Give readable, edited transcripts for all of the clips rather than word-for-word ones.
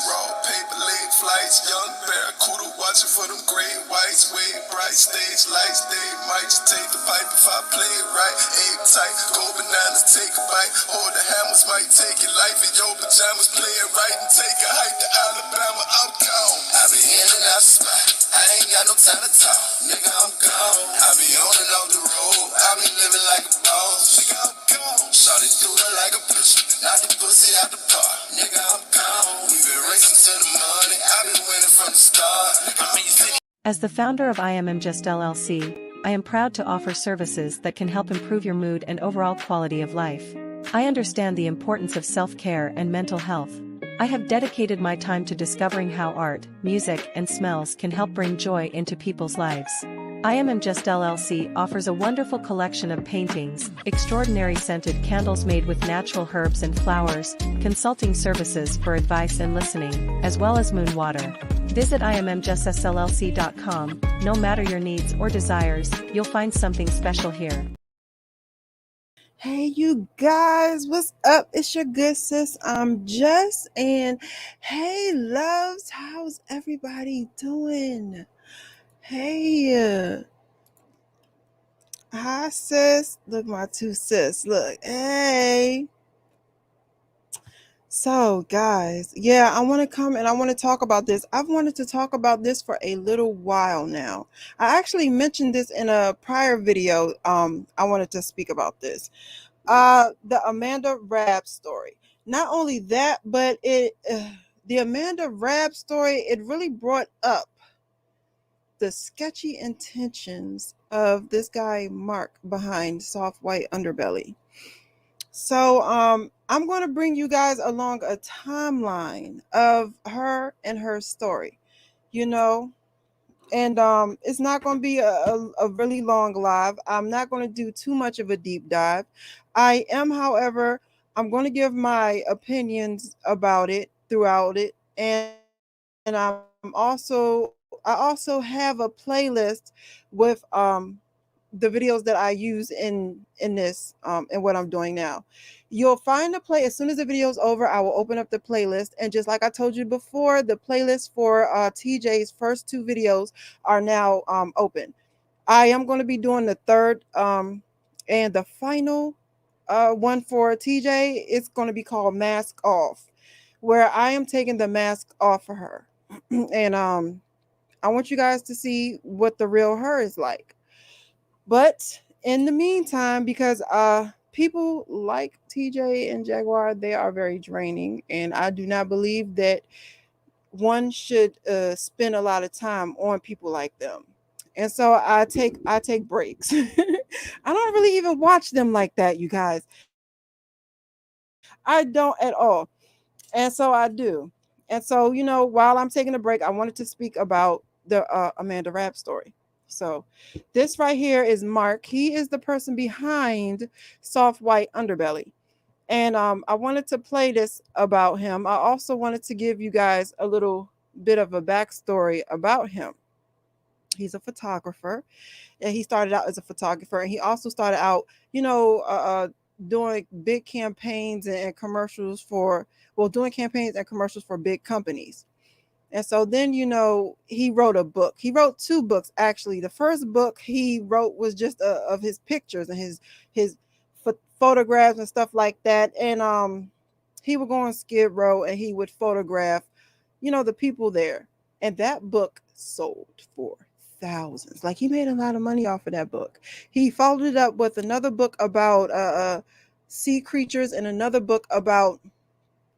Raw paper, late flights, young barracuda watching for them great whites. Way bright stage lights, they might just take the pipe if I play it right. Aim tight, go bananas, take a bite. Hold the hammers, might take your life in your pajamas. Play it right and take a hike to Alabama. I'm gone. I be in and out the spot. I ain't got no time to talk. Nigga, I'm gone. I be on and off the road. I be living like a boss. Nigga, I'm gone. Shawty do it like a pistol. Knock the pussy out the park. Nigga, I'm gone. We been racing to the money. I been winning from the start. As the founder of Immjuss LLC, I am proud to offer services that can help improve your mood and overall quality of life. I understand the importance of self-care and mental health. I have dedicated my time to discovering how art, music, and smells can help bring joy into people's lives. Immjuss LLC offers a wonderful collection of paintings, extraordinary scented candles made with natural herbs and flowers, consulting services for advice and listening, as well as moon water. Visit immjussllc.com. No matter your needs or desires, you'll find something special here. Hey you guys, what's up? It's your good sis, Jess, and hey loves, how's everybody doing? Hey, hi sis, look my two sis, look, hey. So guys, yeah, I want to come and I want to talk about this. I've wanted to talk about this for a little while now. I actually mentioned this in a prior video. I wanted to speak about this. The Amanda Rabb story. Not only that, but the Amanda Rabb story, it really brought up the sketchy intentions of this guy Mark behind Soft White Underbelly. So I'm going to bring you guys along a timeline of her and her story, you know, and it's not going to be a really long live. I'm not going to do too much of a deep dive. I am, however, I'm going to give my opinions about it throughout it, and I also have a playlist with the videos that I use in this and what I'm doing now. You'll find the play as soon as the video is over. I will open up the playlist, and just like I told you before, the playlist for TJ's first two videos are now open. I am going to be doing the third and the final one for TJ. It's going to be called Mask Off, where I am taking the mask off for her, and I want you guys to see what the real her is like. But in the meantime, because people like TJ and Jaguar, they are very draining, and I do not believe that one should spend a lot of time on people like them. And so I take breaks. I don't really even watch them like that, you guys. I don't at all. And so I do. And so, you know, while I'm taking a break, I wanted to speak about the Amanda Rabb story. So this right here is Mark. He is the person behind Soft White Underbelly. And I wanted to play this about him. I also wanted to give you guys a little bit of a backstory about him. He's a photographer, and he started out as a photographer, and he also started out, you know, doing big campaigns and commercials for, well, doing campaigns and commercials for big companies. And so then, you know, he wrote a book. He wrote two books, actually. The first book he wrote was just of his pictures and his photographs and stuff like that. And he would go on Skid Row and he would photograph, you know, the people there. And that book sold for thousands. Like, he made a lot of money off of that book. He followed it up with another book about sea creatures and another book about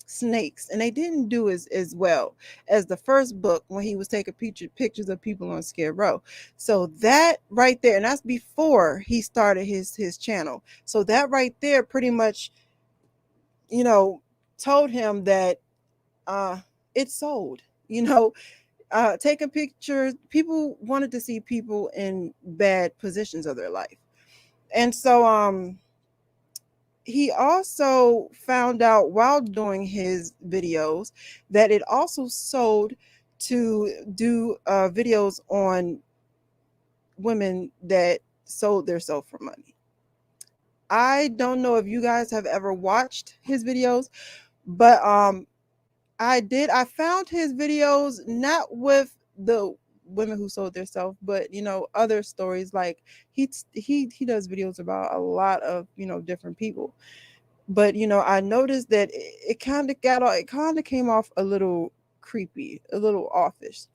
snakes, and they didn't do as well as the first book when he was taking pictures of people on Skid Row. So that right there, and that's before he started his channel. So that right there pretty much, you know, told him that it sold, you know. Taking pictures, people wanted to see people in bad positions of their life. And so he also found out while doing his videos that it also sold to do videos on women that sold their self for money. I don't know if you guys have ever watched his videos, but I found his videos not with the women who sold themselves, but other stories. Like he does videos about a lot of different people. But I noticed that it kind of came off a little creepy, a little offish.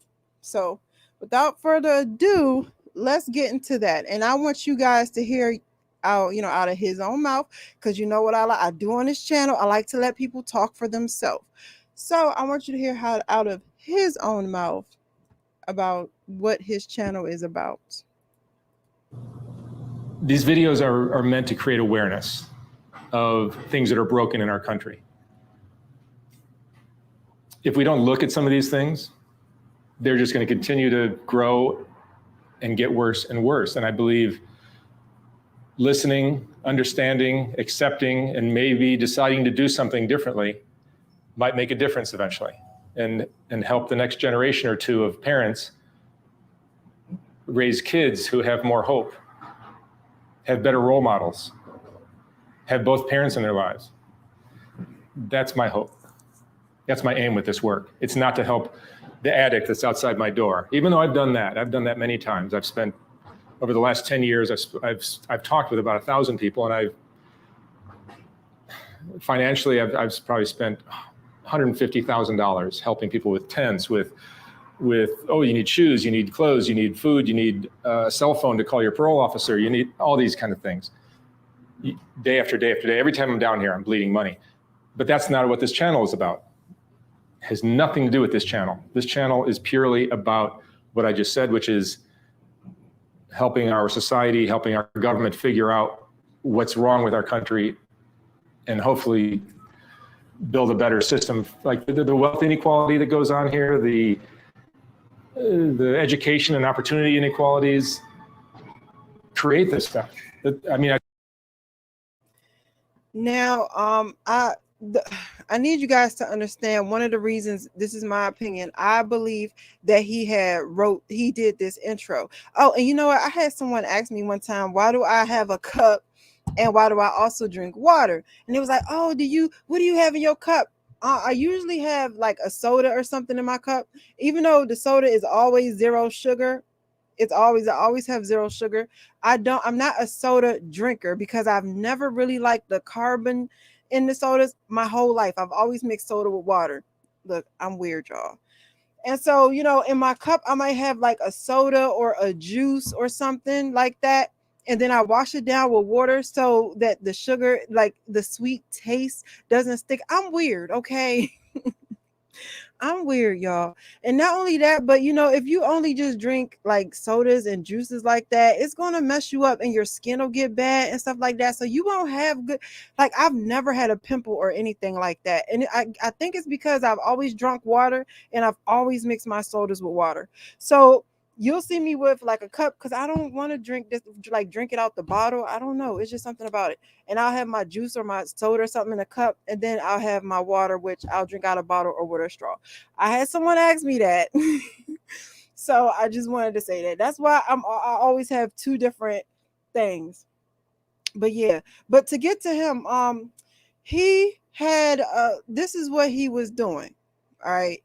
So without further ado, let's get into that. And I want you guys to hear out of his own mouth, because you know what I do on this channel. I like to let people talk for themselves. So I want you to hear how out of his own mouth about what his channel is about. These videos are meant to create awareness of things that are broken in our country. If we don't look at some of these things, they're just going to continue to grow and get worse and worse. And I believe listening, understanding, accepting, and maybe deciding to do something differently might make a difference eventually, and help the next generation or two of parents raise kids who have more hope, have better role models, have both parents in their lives. That's my hope. That's my aim with this work. It's not to help the addict that's outside my door, even though I've done that many times. I've spent, over the last 10 years, I've talked with about 1,000 people, and I've probably spent $150,000 helping people with tents, with oh, you need shoes, you need clothes, you need food, you need a cell phone to call your parole officer, you need all these kind of things. Day after day after day, every time I'm down here, I'm bleeding money. But that's not what this channel is about. It has nothing to do with this channel. This channel is purely about what I just said, which is helping our society, helping our government figure out what's wrong with our country, and hopefully build a better system. Like the wealth inequality that goes on here, the education and opportunity inequalities create this stuff. Now, I need you guys to understand one of the reasons. This is my opinion. I believe that he did this intro. Oh, and you know what? I had someone ask me one time, why do I have a cup and why do I also drink water? And it was like, oh, what do you have in your cup? I usually have like a soda or something in my cup, even though the soda is always zero sugar. I always have zero sugar. I'm not a soda drinker because I've never really liked the carbon in the sodas my whole life. I've always mixed soda with water. Look, I'm weird, y'all. And so, in my cup, I might have like a soda or a juice or something like that. And then I wash it down with water so that the sugar, like the sweet taste, doesn't stick. I'm weird, okay? I'm weird, y'all. And not only that, but if you only just drink like sodas and juices like that, it's going to mess you up and your skin will get bad and stuff like that. So you won't have good, like I've never had a pimple or anything like that. And I think it's because I've always drunk water and I've always mixed my sodas with water. So you'll see me with like a cup because I don't want to drink this, like drink it out the bottle. I don't know. It's just something about it. And I'll have my juice or my soda or something in a cup. And then I'll have my water, which I'll drink out a bottle or with a straw. I had someone ask me that. So I just wanted to say that. That's why I always have two different things. But yeah, but to get to him, he had, this is what he was doing. All right.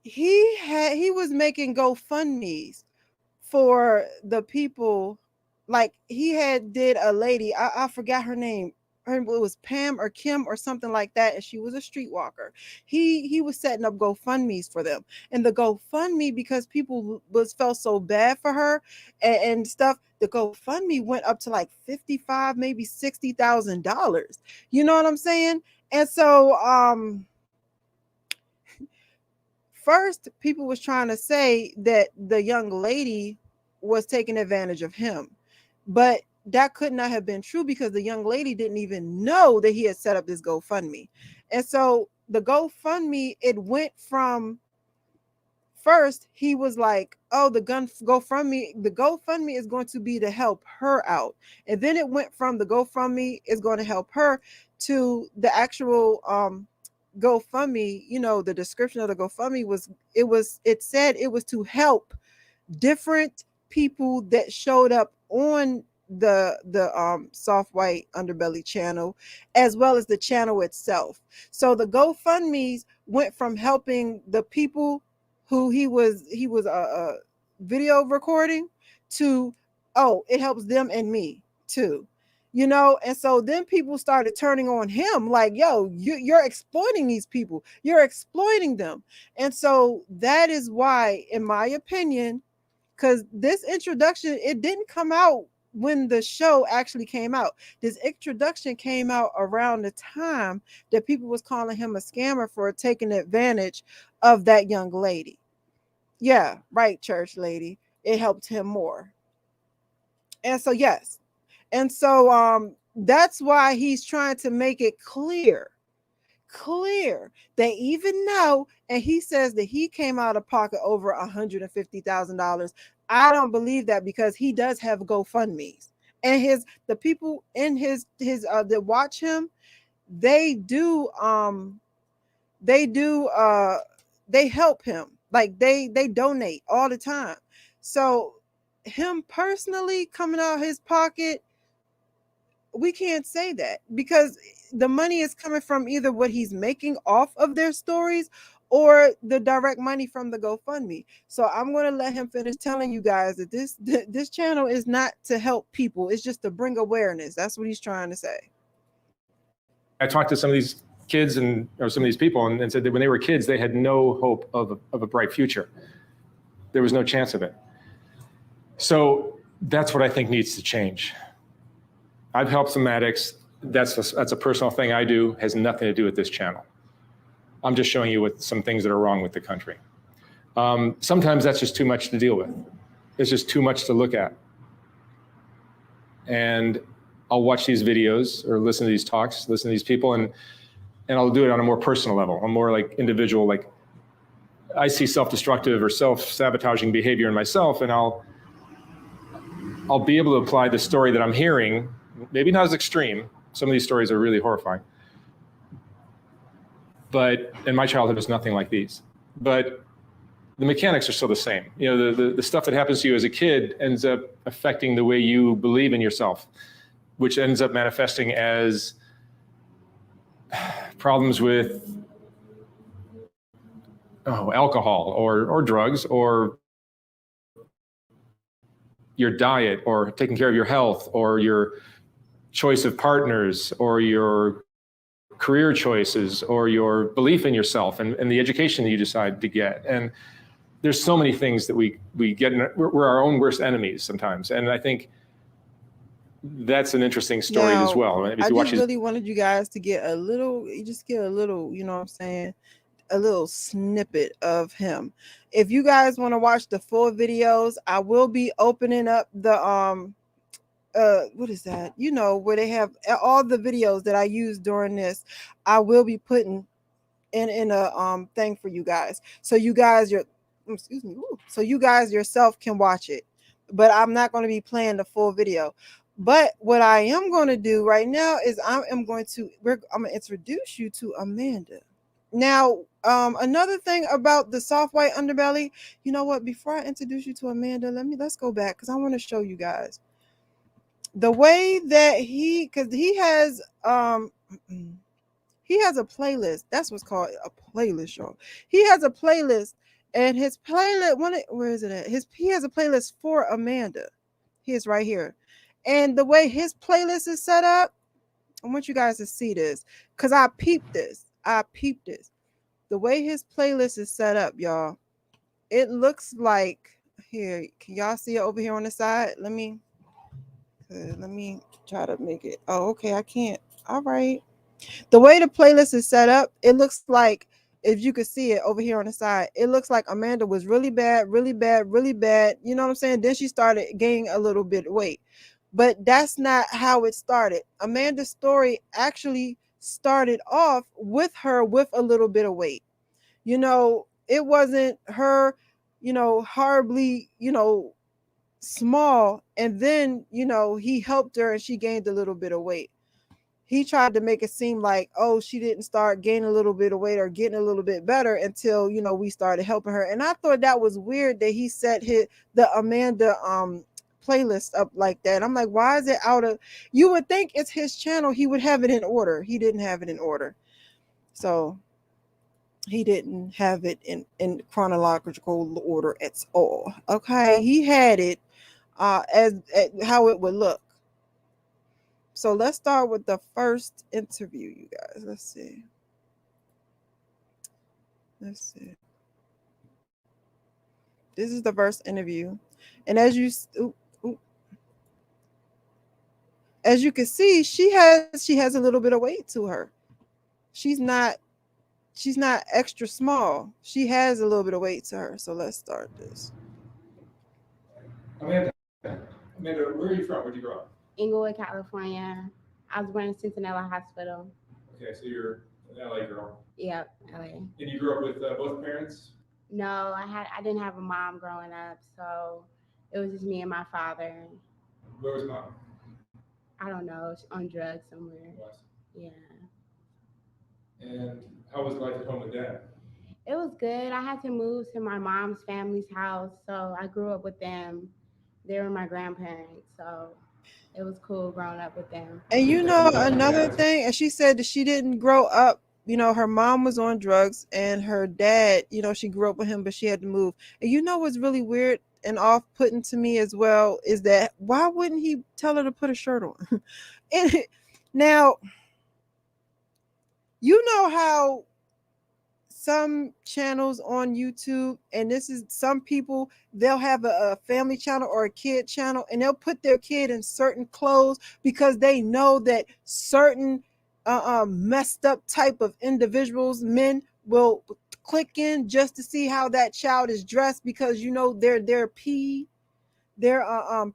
He was making GoFundMe's for the people. Like he did a lady, I forgot her name. It was Pam or Kim or something like that, and she was a streetwalker. He was setting up GoFundMe's for them, and the GoFundMe, because people felt so bad for her and stuff. The GoFundMe went up to like 55, maybe $60,000. You know what I'm saying? And so first, people was trying to say that the young lady was taking advantage of him, but that could not have been true because the young lady didn't even know that he had set up this GoFundMe. And so the GoFundMe, it went from, first he was like, oh, the GoFundMe is going to be to help her out. And then it went from the GoFundMe is going to help her to the actual GoFundMe. The description of the GoFundMe it said it was to help different people that showed up on the Soft White Underbelly channel, as well as the channel itself. So the GoFundMe's went from helping the people who he was video recording to, oh, it helps them and me too, you know. And so then people started turning on him like, yo, you're exploiting these people, you're exploiting them. And so that is why, in my opinion, because this introduction, it didn't come out when the show actually came out. This introduction came out around the time that people was calling him a scammer for taking advantage of that young lady. Yeah, right, church lady. It helped him more. And so yes. And so that's why he's trying to make it clear that even though, and he says that he came out of pocket over $150,000. I don't believe that, because he does have GoFundMe's, and the people in his that watch him, they do they help him, like they donate all the time. So him personally coming out his pocket, we can't say that, because the money is coming from either what he's making off of their stories or the direct money from the GoFundMe. So I'm going to let him finish telling you guys that this channel is not to help people. It's just to bring awareness. That's what he's trying to say. I talked to some of these kids or some of these people and said that when they were kids, they had no hope of a bright future. There was no chance of it. So that's what I think needs to change. I've helped some addicts. That's a personal thing I do, has nothing to do with this channel. I'm just showing you some things that are wrong with the country. Sometimes that's just too much to deal with. It's just too much to look at. And I'll watch these videos or listen to these talks, listen to these people, and I'll do it on a more personal level, a more like individual, like I see self-destructive or self-sabotaging behavior in myself, and I'll be able to apply the story that I'm hearing. Maybe not as extreme. Some of these stories are really horrifying. But in my childhood, it was nothing like these. But the mechanics are still the same. You know, the stuff that happens to you as a kid ends up affecting the way you believe in yourself, which ends up manifesting as problems with alcohol or drugs, or your diet, or taking care of your health, or your choice of partners, or your career choices, or your belief in yourself, and the education that you decide to get. And there's so many things that we get we're our own worst enemies sometimes. And I think that's an interesting story as well. I just really wanted you guys to get a little, you know what I'm saying, a little snippet of him. If you guys want to watch the full videos, I will be opening up the what is that, you know, where they have all the videos that I used during this. I will be putting in a thing for you guys, so you guys so you guys yourself can watch it. But I'm not going to be playing the full video. But what I am going to do right now is I'm going to introduce you to Amanda. Now, another thing about the Soft White Underbelly, you know what, before I introduce you to Amanda, let's go back, because I want to show you guys the way that he has a playlist. That's what's called a playlist, y'all. He has a playlist, and his playlist, where is it at? He has a playlist for Amanda. He is right here. And the way his playlist is set up, I want you guys to see this, because I peeped this. The way his playlist is set up, y'all, it looks like, here, can y'all see it over here on the side? Let me try to make it. Oh, okay, I can't. All right. The way the playlist is set up, it looks like, if you could see it over here on the side, it looks like Amanda was really bad. You know what I'm saying? Then she started gaining a little bit of weight. But that's not how it started. Amanda's story actually started off with her with a little bit of weight. You know, it wasn't her, you know, horribly, you know, small, and then, you know, he helped her and she gained a little bit of weight. He tried to make it seem like, oh, she didn't start gaining a little bit of weight or getting a little bit better until, you know, we started helping her. And I thought that was weird that he set the Amanda playlist up like that. I'm like, why is it out of? You would think it's his channel. He would have it in order. He didn't have it in order. So he didn't have it in chronological order at all. Okay, he had it as how it would look. So let's start with the first interview, you guys. Let's see. This is the first interview, and as you can see, she has a little bit of weight to her. She's not extra small. She has a little bit of weight to her. So let's start this. Amanda, where are you from? Where'd you grow up? Inglewood, California. I was born in Cincinnati Hospital. Okay, so you're an LA girl. Yep, LA. And you grew up with both parents? No, I didn't have a mom growing up, so it was just me and my father. Where was mom? I don't know, on drugs somewhere. Yeah. And how was life at home with dad? It was good. I had to move to my mom's family's house, so I grew up with them. They were my grandparents, so it was cool growing up with them. And you know, another thing, and she said that she didn't grow up, you know, her mom was on drugs and her dad, you know, she grew up with him, but she had to move. And you know what's really weird and off-putting to me as well is that why wouldn't he tell her to put a shirt on? And now, you know how some channels on YouTube, and this is some people, they'll have a family channel or a kid channel, and they'll put their kid in certain clothes because they know that certain messed up type of individuals, men, will click in just to see how that child is dressed because you know they're peas. Y'all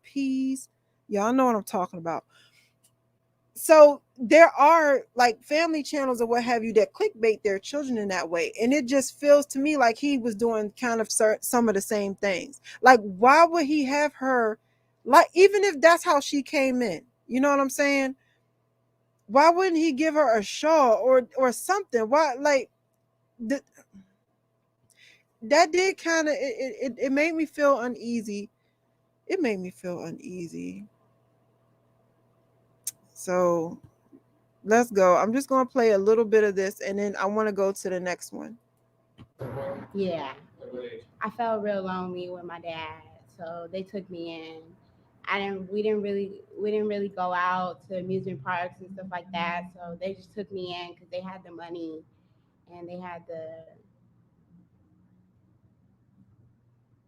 know what I'm talking about. So there are like family channels or what have you that clickbait their children in that way. And it just feels to me like he was doing kind of some of the same things. Like, why would he have her, like, even if that's how she came in, you know what I'm saying? Why wouldn't he give her a shawl or something? Why, like, that did kind of, it made me feel uneasy. It made me feel uneasy. So let's go. I'm just going to play a little bit of this and then I want to go to the next one. Yeah. I felt real lonely with my dad, so they took me in. We didn't really go out to amusement parks and stuff like that, so they just took me in because they had the money and they had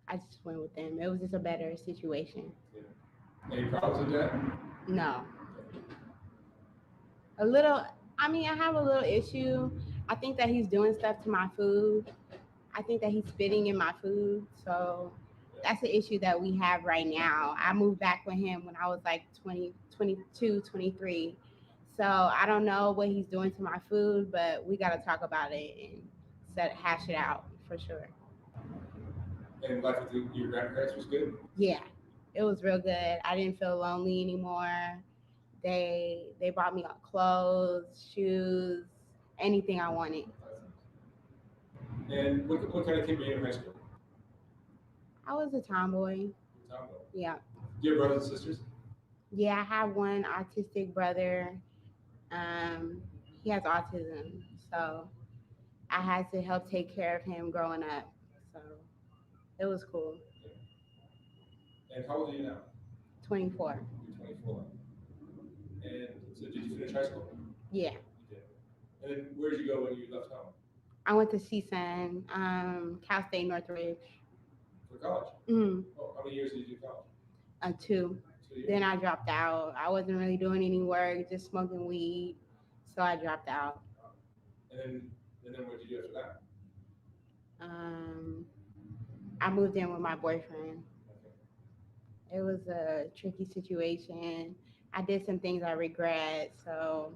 I just went with them. It was just a better situation. Yeah. Any problems with that? No. A little, I mean, I have a little issue. I think that he's doing stuff to my food. I think that he's spitting in my food. So that's the issue that we have right now. I moved back with him when I was like 20, 22, 23. So I don't know what he's doing to my food, but we got to talk about it and hash it out for sure. And life with your grandparents was good? Yeah, it was real good. I didn't feel lonely anymore. They bought me clothes, shoes, anything I wanted. And what kind of kid were you in high school? I was a tomboy. Tomboy? Yeah. Do you have brothers and sisters? Yeah, I have one autistic brother. He has autism, so I had to help take care of him growing up. So it was cool. And how old are you now? 24. You're 24. And so did you finish high school? Yeah. You did. And then where did you go when you left home? I went to CSUN, Cal State Northridge. For college? Mm-hmm. Oh, how many years did you do college? 2. 2 years. Then I dropped out. I wasn't really doing any work, just smoking weed. So I dropped out. And then what did you do after that? I moved in with my boyfriend. It was a tricky situation. I did some things I regret, so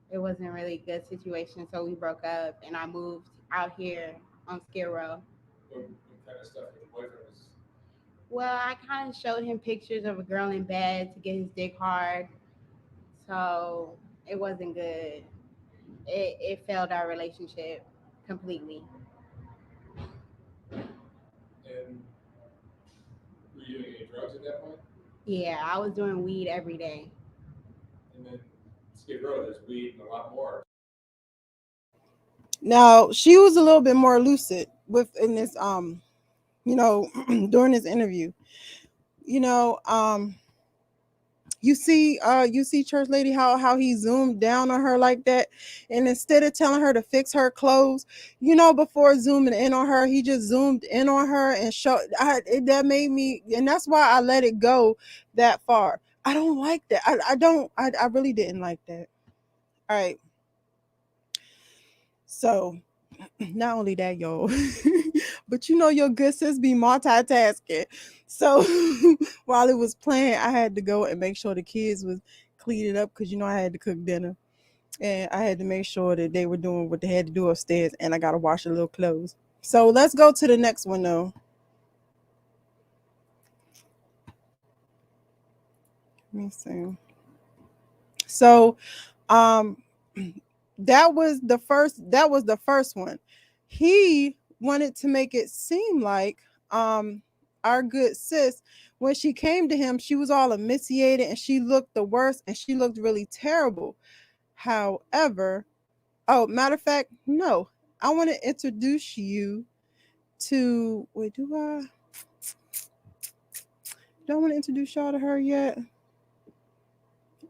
it wasn't really a good situation. So we broke up, and I moved out here on Skid Row. What kind of stuff with your boyfriend was? Well, I kind of showed him pictures of a girl in bed to get his dick hard, so it wasn't good. It failed our relationship completely. And were you doing any drugs at that point? Yeah, I was doing weed every day. And then Skid Row, there's weed and a lot more. Now she was a little bit more lucid in this during this interview. You see church lady how he zoomed down on her like that, and instead of telling her to fix her clothes, before zooming in on her, he just zoomed in on her and that made me, and that's why I let it go that far. I don't like that. I really didn't like that. All right. So not only that, y'all, but your good sis be multitasking. So while it was playing, I had to go and make sure the kids was cleaned up because I had to cook dinner, and I had to make sure that they were doing what they had to do upstairs, and I gotta wash a little clothes. So let's go to the next one though. Let me see. So that was the first one. He wanted to make it seem like our good sis, when she came to him, she was all emaciated and she looked the worst and she looked really terrible. However, matter of fact, no, I want to introduce you to, wait, do I want to introduce y'all to her yet?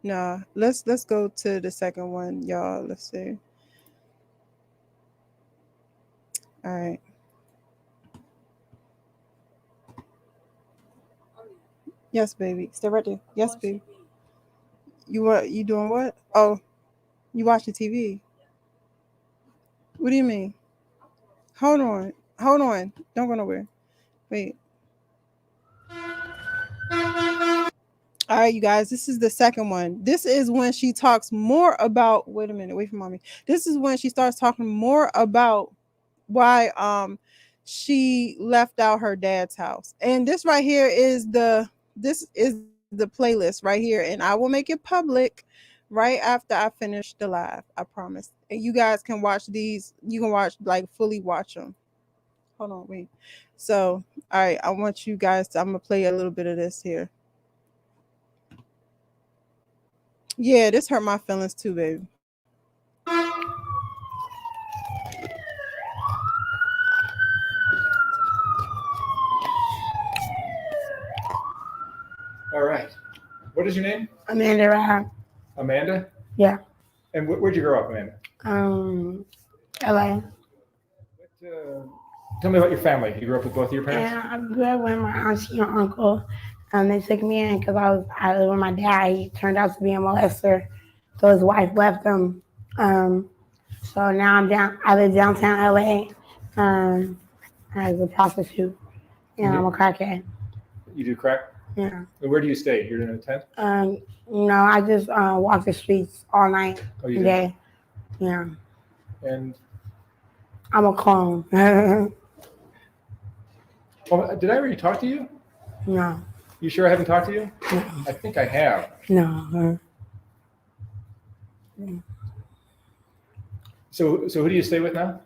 Nah, let's go to the second one, y'all. Let's see. All right. Yes, baby. Stay right there. Yes, baby. You doing what? Oh, you watching TV? What do you mean? Hold on. Don't go nowhere. Wait. All right, you guys. This is the second one. This is when she talks more about. Wait a minute. Wait for mommy. This is when she starts talking more about why she left out her dad's house. And this right here is the playlist right here, and I will make it public right after I finish the live. I promise. And you guys can watch these. You can fully watch them. Hold on, wait. So, all right, I want you guys I'm gonna play a little bit of this here. Yeah, this hurt my feelings too, baby. All right. What is your name? Amanda Rabb. Amanda? Yeah. And where'd you grow up, Amanda? LA. Tell me about your family. You grew up with both of your parents? Yeah, I grew up with my auntie and uncle. They took me in because I lived with my dad. He turned out to be a molester, so his wife left him. So now I live downtown LA as a prostitute, and I'm a crackhead. You do crack? Yeah. And where do you stay? You're in a tent? No, I just walk the streets all night and day. Yeah. And I'm a clone. Well, did I already talk to you? No. You sure I haven't talked to you? No. I think I have. No. So who do you stay with now?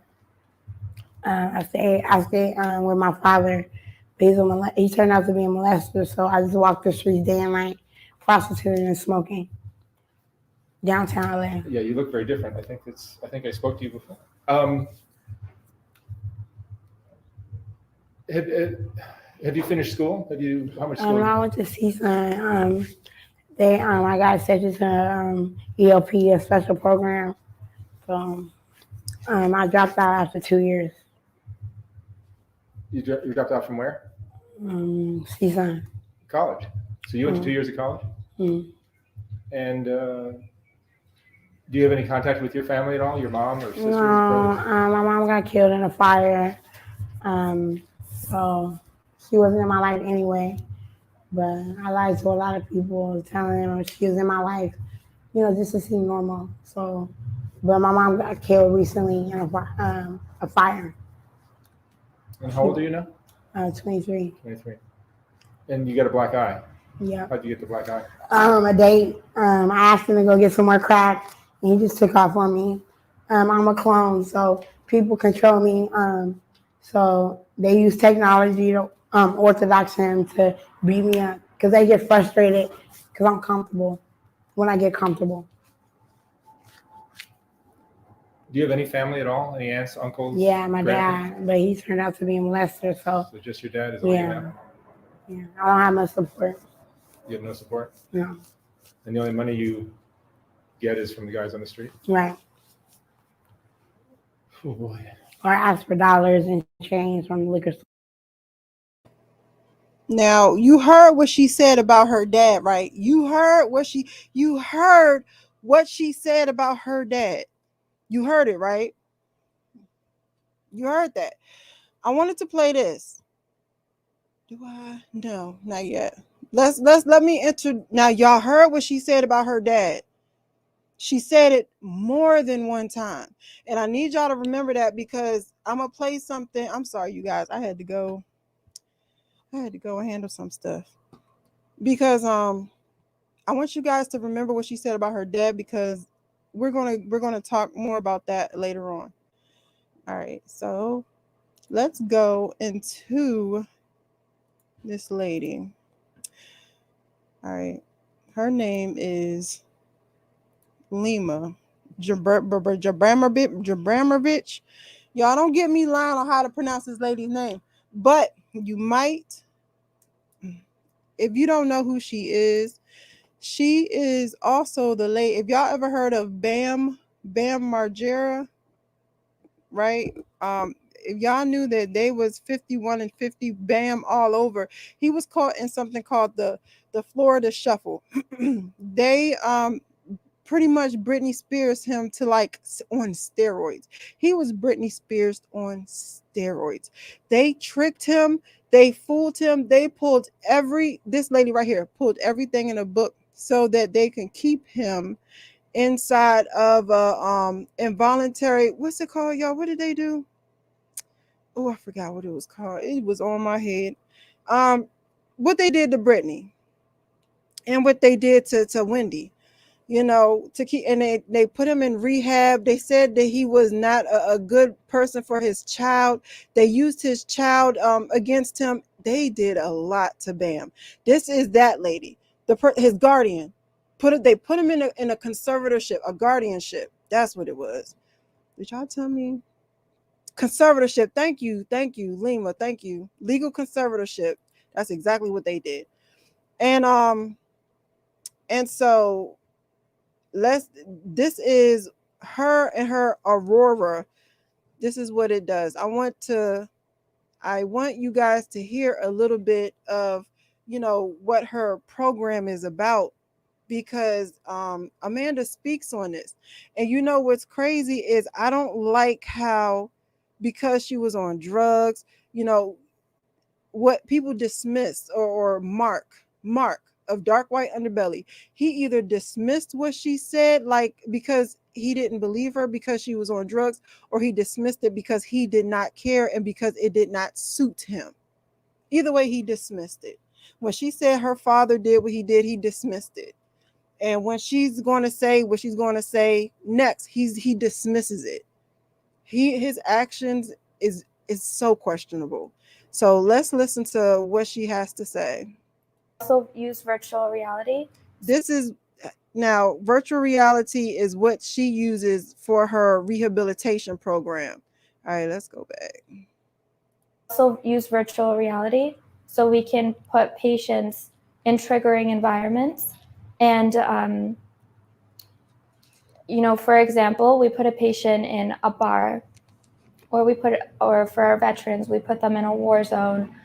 I stay with my father. He turned out to be a molester, so I just walk the streets day and night, prostituting and smoking. Downtown LA. Yeah, you look very different. I think I spoke to you before. Have you finished school? How much school? I went to SayinTho. I got accepted to ELP, a special program. So I dropped out after 2 years. You dropped out from where? SayinTho. College. So you went to 2 years of college? Mm. And do you have any contact with your family at all? Your mom or sisters? No, my mom got killed in a fire. So she wasn't in my life anyway. But I lied to a lot of people, telling them she was in my life, just to seem normal. So, but my mom got killed recently in a fire. And how old are you now? 23. 23. And you got a black eye? Yeah. How'd you get the black eye? A date. I asked him to go get some more crack, and he just took off on me. I'm a clone, so people control me. So they use technology to orthodox him to beat me up because they get frustrated because I'm comfortable when I get comfortable. Do you have any family at all? Any aunts, uncles? Yeah, my dad, but he turned out to be a molester. So just your dad is all you have? Yeah, I don't have much support. You have no support? No. And the only money you get is from the guys on the street? Right. Oh boy. Or ask for dollars and change from the liquor store. Now, you heard what she said about her dad, right? You heard what she said about her dad. You heard it, right? You heard that. I wanted to play this. Do I? No, not yet. Let me enter. Now, y'all heard what she said about her dad. She said it more than one time. And I need y'all to remember that, because I'm going to play something. I'm sorry, you guys. I had to go and handle some stuff. Because I want you guys to remember what she said about her dad, because we're gonna talk more about that later on. All right, so let's go into this lady. All right, her name is Lima Jabramovich. Y'all don't get me lying on how to pronounce this lady's name, but you might, if you don't know who she is. She is also the lady. If y'all ever heard of Bam Margera, right? If y'all knew that they was 51 and 50 Bam all over, he was caught in something called the Florida Shuffle. They pretty much Britney Spears him to like on steroids. He was Britney Spears on steroids. They tricked him. They fooled him. They pulled this lady right here pulled everything in a book so that they can keep him inside of a involuntary, what's it called, y'all? What did they do? Oh, I forgot what it was called. It was on my head. What they did to Britney and what they did to Wendy, to keep, and they put him in rehab. They said that he was not a good person for his child. They used his child against him. They did a lot to Bam. This is that lady, his guardian. They put him in a conservatorship, a guardianship. That's what it was. Did y'all tell me? Conservatorship. Thank you, Lima. Thank you. Legal conservatorship. That's exactly what they did. And so this is her and her Aurora. This is what it does. I want you guys to hear a little bit of what her program is about, because Amanda speaks on this. And what's crazy is I don't like how, because she was on drugs, what people dismiss, or Mark of Dark White Underbelly, he either dismissed what she said, like because he didn't believe her because she was on drugs, or he dismissed it because he did not care and because it did not suit him. Either way, he dismissed it. When she said her father did what he did, he dismissed it. And when she's going to say what she's going to say next, he dismisses it. His actions is so questionable. So let's listen to what she has to say. Also use virtual reality. Now, virtual reality is what she uses for her rehabilitation program. All right, let's go back. Also use virtual reality so we can put patients in triggering environments. And, for example, we put a patient in a bar, or for our veterans, we put them in a war zone.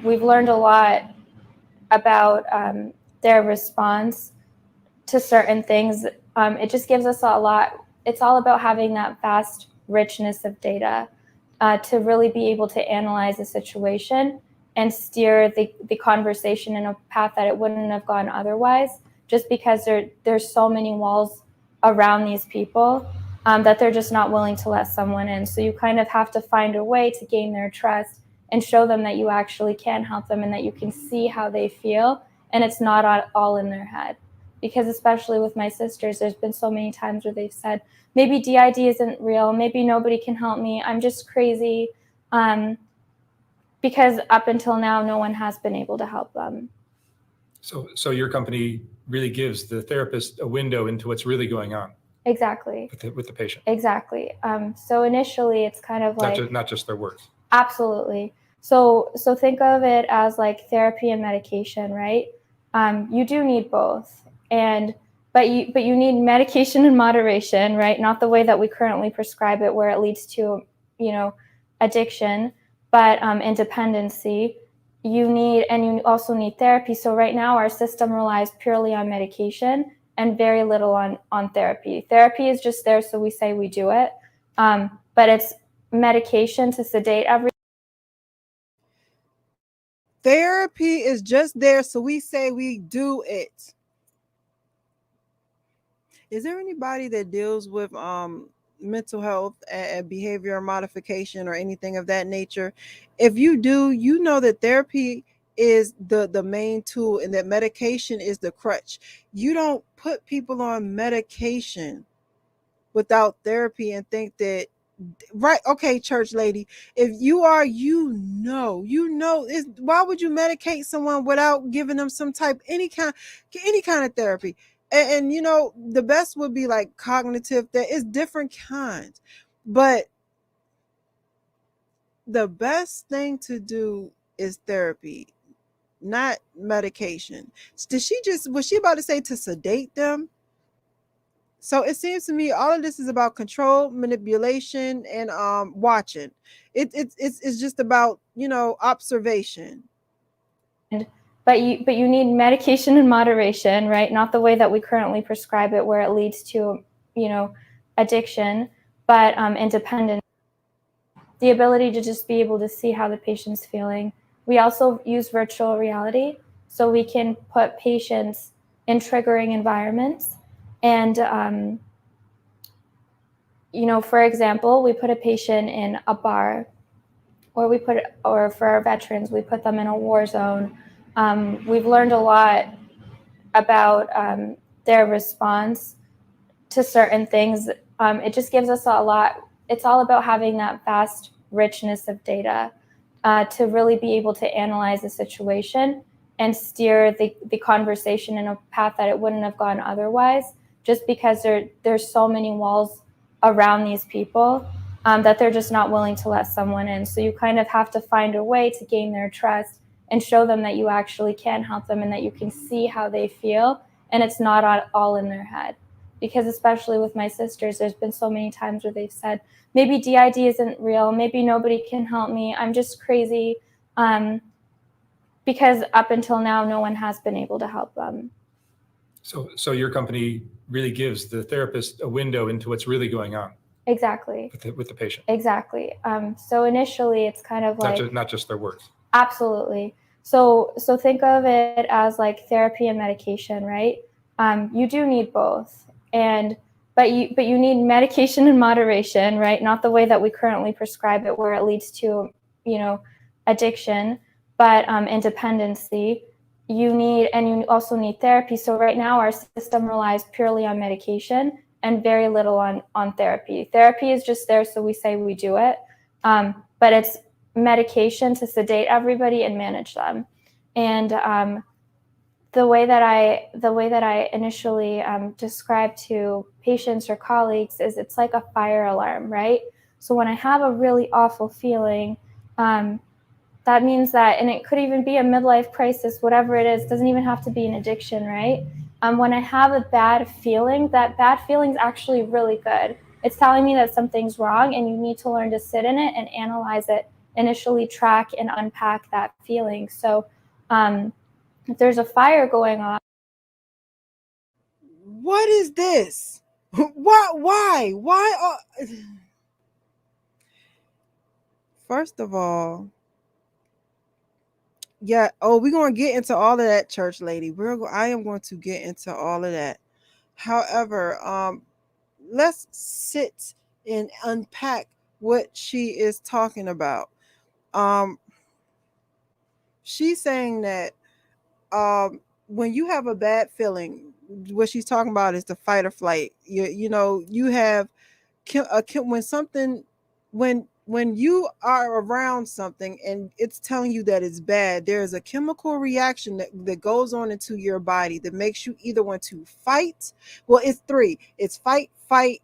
We've learned a lot about their response to certain things. It just gives us a lot. It's all about having that vast richness of data to really be able to analyze a situation and steer the conversation in a path that it wouldn't have gone otherwise, just because there's so many walls around these people that they're just not willing to let someone in. So you kind of have to find a way to gain their trust and show them that you actually can help them and that you can see how they feel and it's not all in their head. Because especially with my sisters, there's been so many times where they've said, maybe DID isn't real, maybe nobody can help me, I'm just crazy. Because up until now, no one has been able to help them. So your company really gives the therapist a window into what's really going on. Exactly. With the patient. Exactly. So initially, it's kind of like not just their words. Absolutely. So think of it as like therapy and medication, right? You do need both, but you need medication in moderation, right? Not the way that we currently prescribe it, where it leads to addiction, but in dependency. You also need therapy. So right now, our system relies purely on medication and very little on therapy. Therapy is just there, so we say we do it, but it's medication to sedate every. Therapy is just there, so we say we do it. Is there anybody that deals with mental health and behavior modification or anything of that nature? If you do, you know that therapy is the main tool and that medication is the crutch. You don't put people on medication without therapy and think that, right, okay, church lady, if you are, why would you medicate someone without giving them some type, any kind of therapy? And the best would be like cognitive. There is different kinds, but the best thing to do is therapy, not medication. Was she about to say to sedate them? So it seems to me all of this is about control, manipulation, and watching. It's just about observation. But you need medication in moderation, right? Not the way that we currently prescribe it, where it leads to addiction, but independent. The ability to just be able to see how the patient's feeling. We also use virtual reality, so we can put patients in triggering environments. And, for example, we put a patient in a bar, or for our veterans, we put them in a war zone. We've learned a lot about their response to certain things. It just gives us a lot. It's all about having that vast richness of data to really be able to analyze the situation and steer the conversation in a path that it wouldn't have gone otherwise, just because there's so many walls around these people that they're just not willing to let someone in. So you kind of have to find a way to gain their trust and show them that you actually can help them and that you can see how they feel and it's not all in their head. Because especially with my sisters, there's been so many times where they've said, maybe DID isn't real, maybe nobody can help me, I'm just crazy. Because up until now, no one has been able to help them. So your company really gives the therapist a window into what's really going on. Exactly. With the patient. Exactly. So initially, it's kind of like not just their words. Absolutely. So think of it as like therapy and medication, right? You do need both, but you need medication in moderation, right? Not the way that we currently prescribe it, where it leads to addiction, but in dependency. You also need therapy. So right now, our system relies purely on medication and very little on therapy. Therapy is just there, so we say we do it, but it's medication to sedate everybody and manage them. And the way that I initially describe to patients or colleagues is it's like a fire alarm, right? So when I have a really awful feeling, that means that, and it could even be a midlife crisis, whatever it is, doesn't even have to be an addiction, right? When I have a bad feeling, that bad feeling is actually really good. It's telling me that something's wrong and you need to learn to sit in it and analyze it, initially track and unpack that feeling. So if there's a fire going on. What is this? Why? First of all, yeah. Oh, we're going to get into all of that, church lady. I am going to get into all of that. However, let's sit and unpack what she is talking about. She's saying that when you have a bad feeling, what she's talking about is the fight or flight. You have when when you are around something and it's telling you that it's bad, there's a chemical reaction that goes on into your body that makes you either want to fight. Well, it's three. It's fight, flight,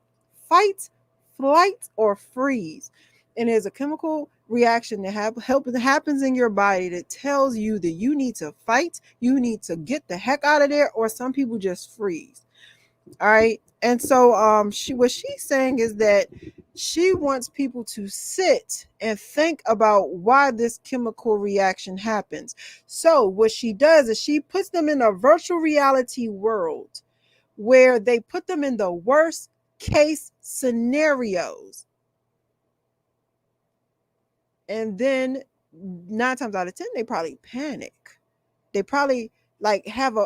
or freeze. And there's a chemical reaction that happens in your body that tells you that you need to fight, you need to get the heck out of there, or some people just freeze. All right. And so what she's saying is that she wants people to sit and think about why this chemical reaction happens. So what she does is she puts them in a virtual reality world where they put them in the worst case scenarios. And then 9 times out of 10, they probably panic. They probably like have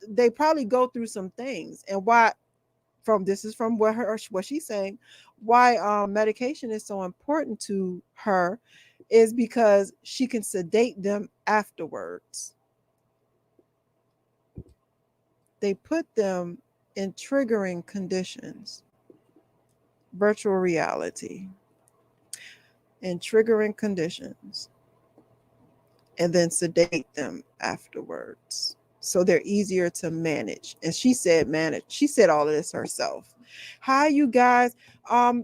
they probably go through some things. And why this is from what she's saying, why medication is so important to her is because she can sedate them afterwards. They put them in triggering conditions, virtual reality, in triggering conditions, and then sedate them afterwards. So they're easier to manage. And she said manage. She said all of this herself. Hi, you guys.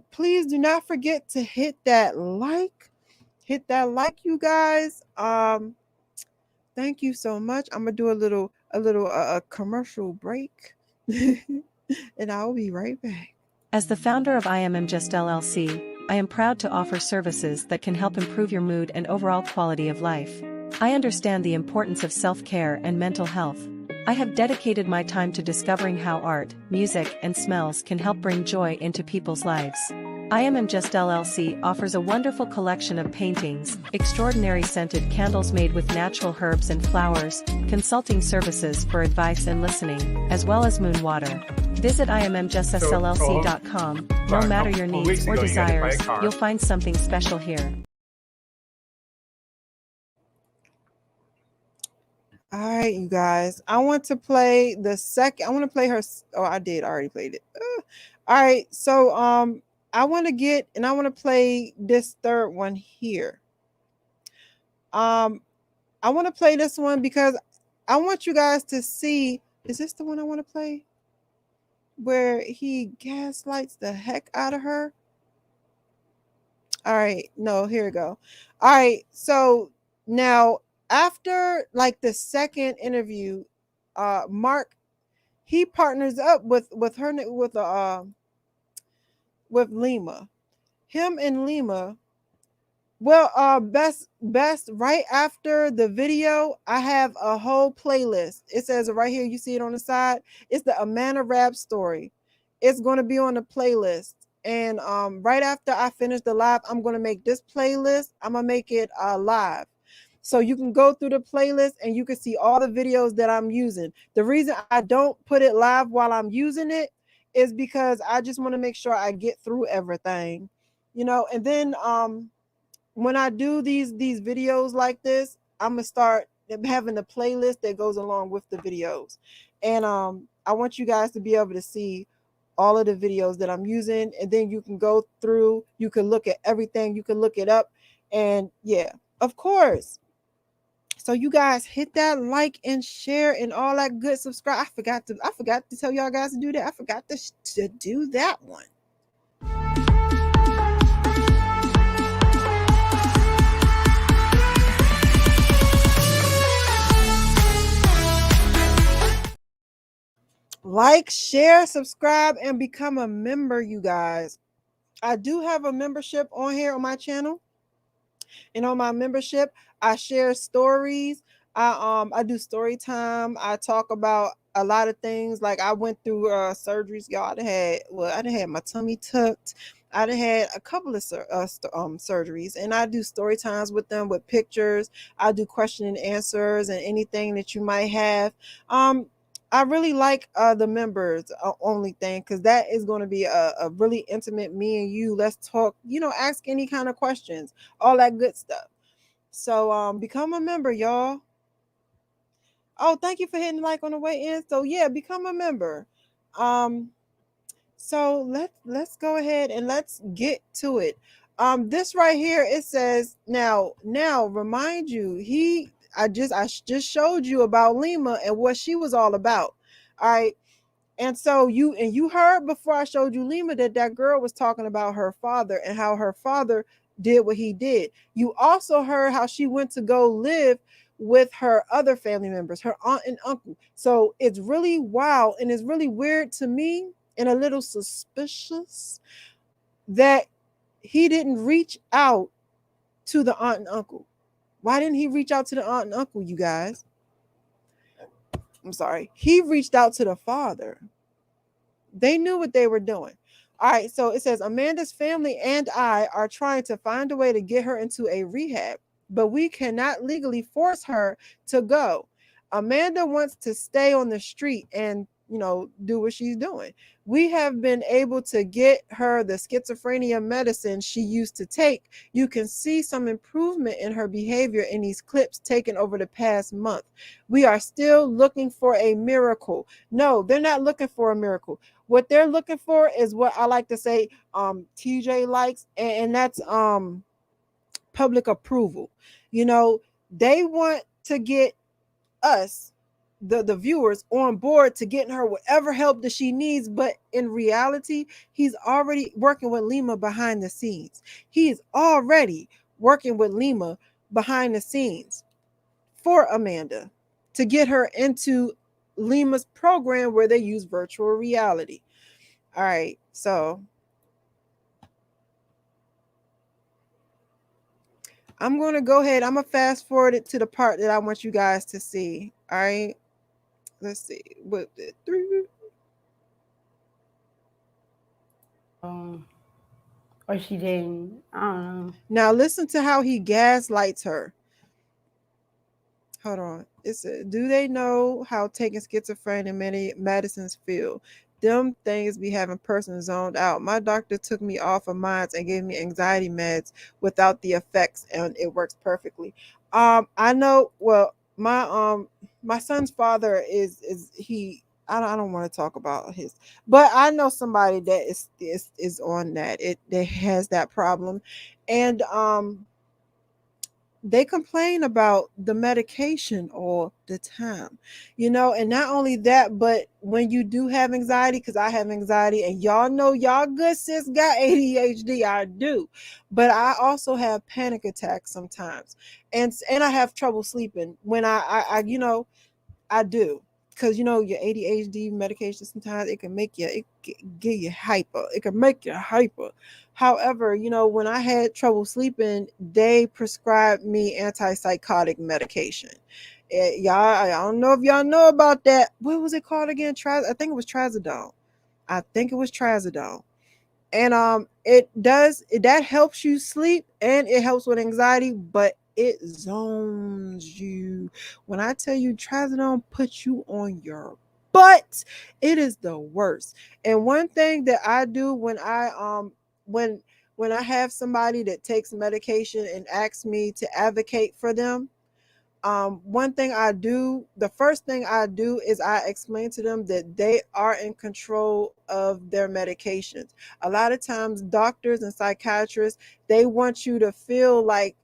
Please do not forget to hit that like. Hit that like, you guys. Thank you so much. I'm gonna do a little commercial break. And I'll be right back. As the founder of Immjuss LLC, I am proud to offer services that can help improve your mood and overall quality of life. I understand the importance of self-care and mental health. I have dedicated my time to discovering how art, music, and smells can help bring joy into people's lives. Immjuss LLC offers a wonderful collection of paintings, extraordinary scented candles made with natural herbs and flowers, consulting services for advice and listening, as well as moon water. Visit immjussllc.com. No matter your needs or desires, you'll find something special here. All right, you guys. I want to play the second. I want to play her. Oh, I did. I already played it. All right. So I want to play this third one here. I want to play this one because I want you guys to see. Is this the one I want to play? Where he gaslights the heck out of her. All right. No, here we go. All right. So now, after like the second interview, Mark, he partners up with Lima. Him and Lima. Well, best right after the video, I have a whole playlist. It says right here, you see it on the side. It's the Amanda Rabb Story. It's going to be on the playlist. And right after I finish the live, I'm going to make this playlist. I'm going to make it live. So you can go through the playlist and you can see all the videos that I'm using. The reason I don't put it live while I'm using it is because I just want to make sure I get through everything, you know. And then when I do these videos like this, I'm gonna start having a playlist that goes along with the videos. And I want you guys to be able to see all of the videos that I'm using, and then you can go through, you can look at everything, you can look it up, and yeah, of course. So you guys hit that like and share and all that good. Subscribe. I forgot to tell y'all guys to do that. I forgot to do that one. Like, share, subscribe, and become a member, you guys. I do have a membership on here on my channel. And on my membership, I share stories. I do story time. I talk about a lot of things. Like I went through surgeries, y'all. I had my tummy tucked. I had a couple of surgeries, and I do story times with them with pictures. I do question and answers and anything that you might have. I really like the members only thing, because that is going to be a really intimate me and you. Let's talk, ask any kind of questions, all that good stuff. So become a member, y'all. Oh, thank you for hitting like on the way in. So yeah, become a member. So let's go ahead and let's get to it. This right here, it says now remind you, I just showed you about Lima and what she was all about. All right. And so you heard before I showed you Lima that girl was talking about her father and how her father did what he did. You also heard how she went to go live with her other family members, her aunt and uncle. So it's really wild and it's really weird to me and a little suspicious that he didn't reach out to the aunt and uncle. Why didn't he reach out to the aunt and uncle, you guys? I'm sorry. He reached out to the father. They knew what they were doing. All right, so it says Amanda's family and I are trying to find a way to get her into a rehab, but we cannot legally force her to go. Amanda wants to stay on the street and, do what she's doing. We have been able to get her the schizophrenia medicine she used to take. You can see some improvement in her behavior in these clips taken over the past month. We are still looking for a miracle. No, they're not looking for a miracle. What they're looking for is what I like to say TJ likes, and that's public approval. They want to get us, the viewers, on board to getting her whatever help that she needs, but in reality, he's already working with Lima behind the scenes. He is already working with Lima behind the scenes for Amanda to get her into Lima's program where they use virtual reality. All right, so I'm going to go ahead. I'm going to fast forward it to the part that I want you guys to see. All right, let's see. What the three? Or she didn't. I don't know. Now listen to how he gaslights her. Hold on. It said, do they know how taking schizophrenia medicines feel? Them things be having person zoned out. My doctor took me off of mines and gave me anxiety meds without the effects, and it works perfectly. I know. Well, my son's father is he. I don't want to talk about his, but I know somebody that is on that. That has that problem, and they complain about the medication all the time, and not only that, but when you do have anxiety, because I have anxiety, and y'all know y'all good sis got ADHD, I do, but I also have panic attacks sometimes, and I have trouble sleeping when I I do, because your ADHD medication sometimes it can make you get you hyper. It can make you hyper. However, when I had trouble sleeping, they prescribed me antipsychotic medication. Y'all, I don't know if y'all know about that. What was it called again? I think it was trazodone. And that helps you sleep and it helps with anxiety, but it zones you. When I tell you trazodone puts you on your butt, it is the worst. And one thing that I do when I have somebody that takes medication and asks me to advocate for them, the first thing I do is I explain to them that they are in control of their medications. A lot of times doctors and psychiatrists, they want you to feel like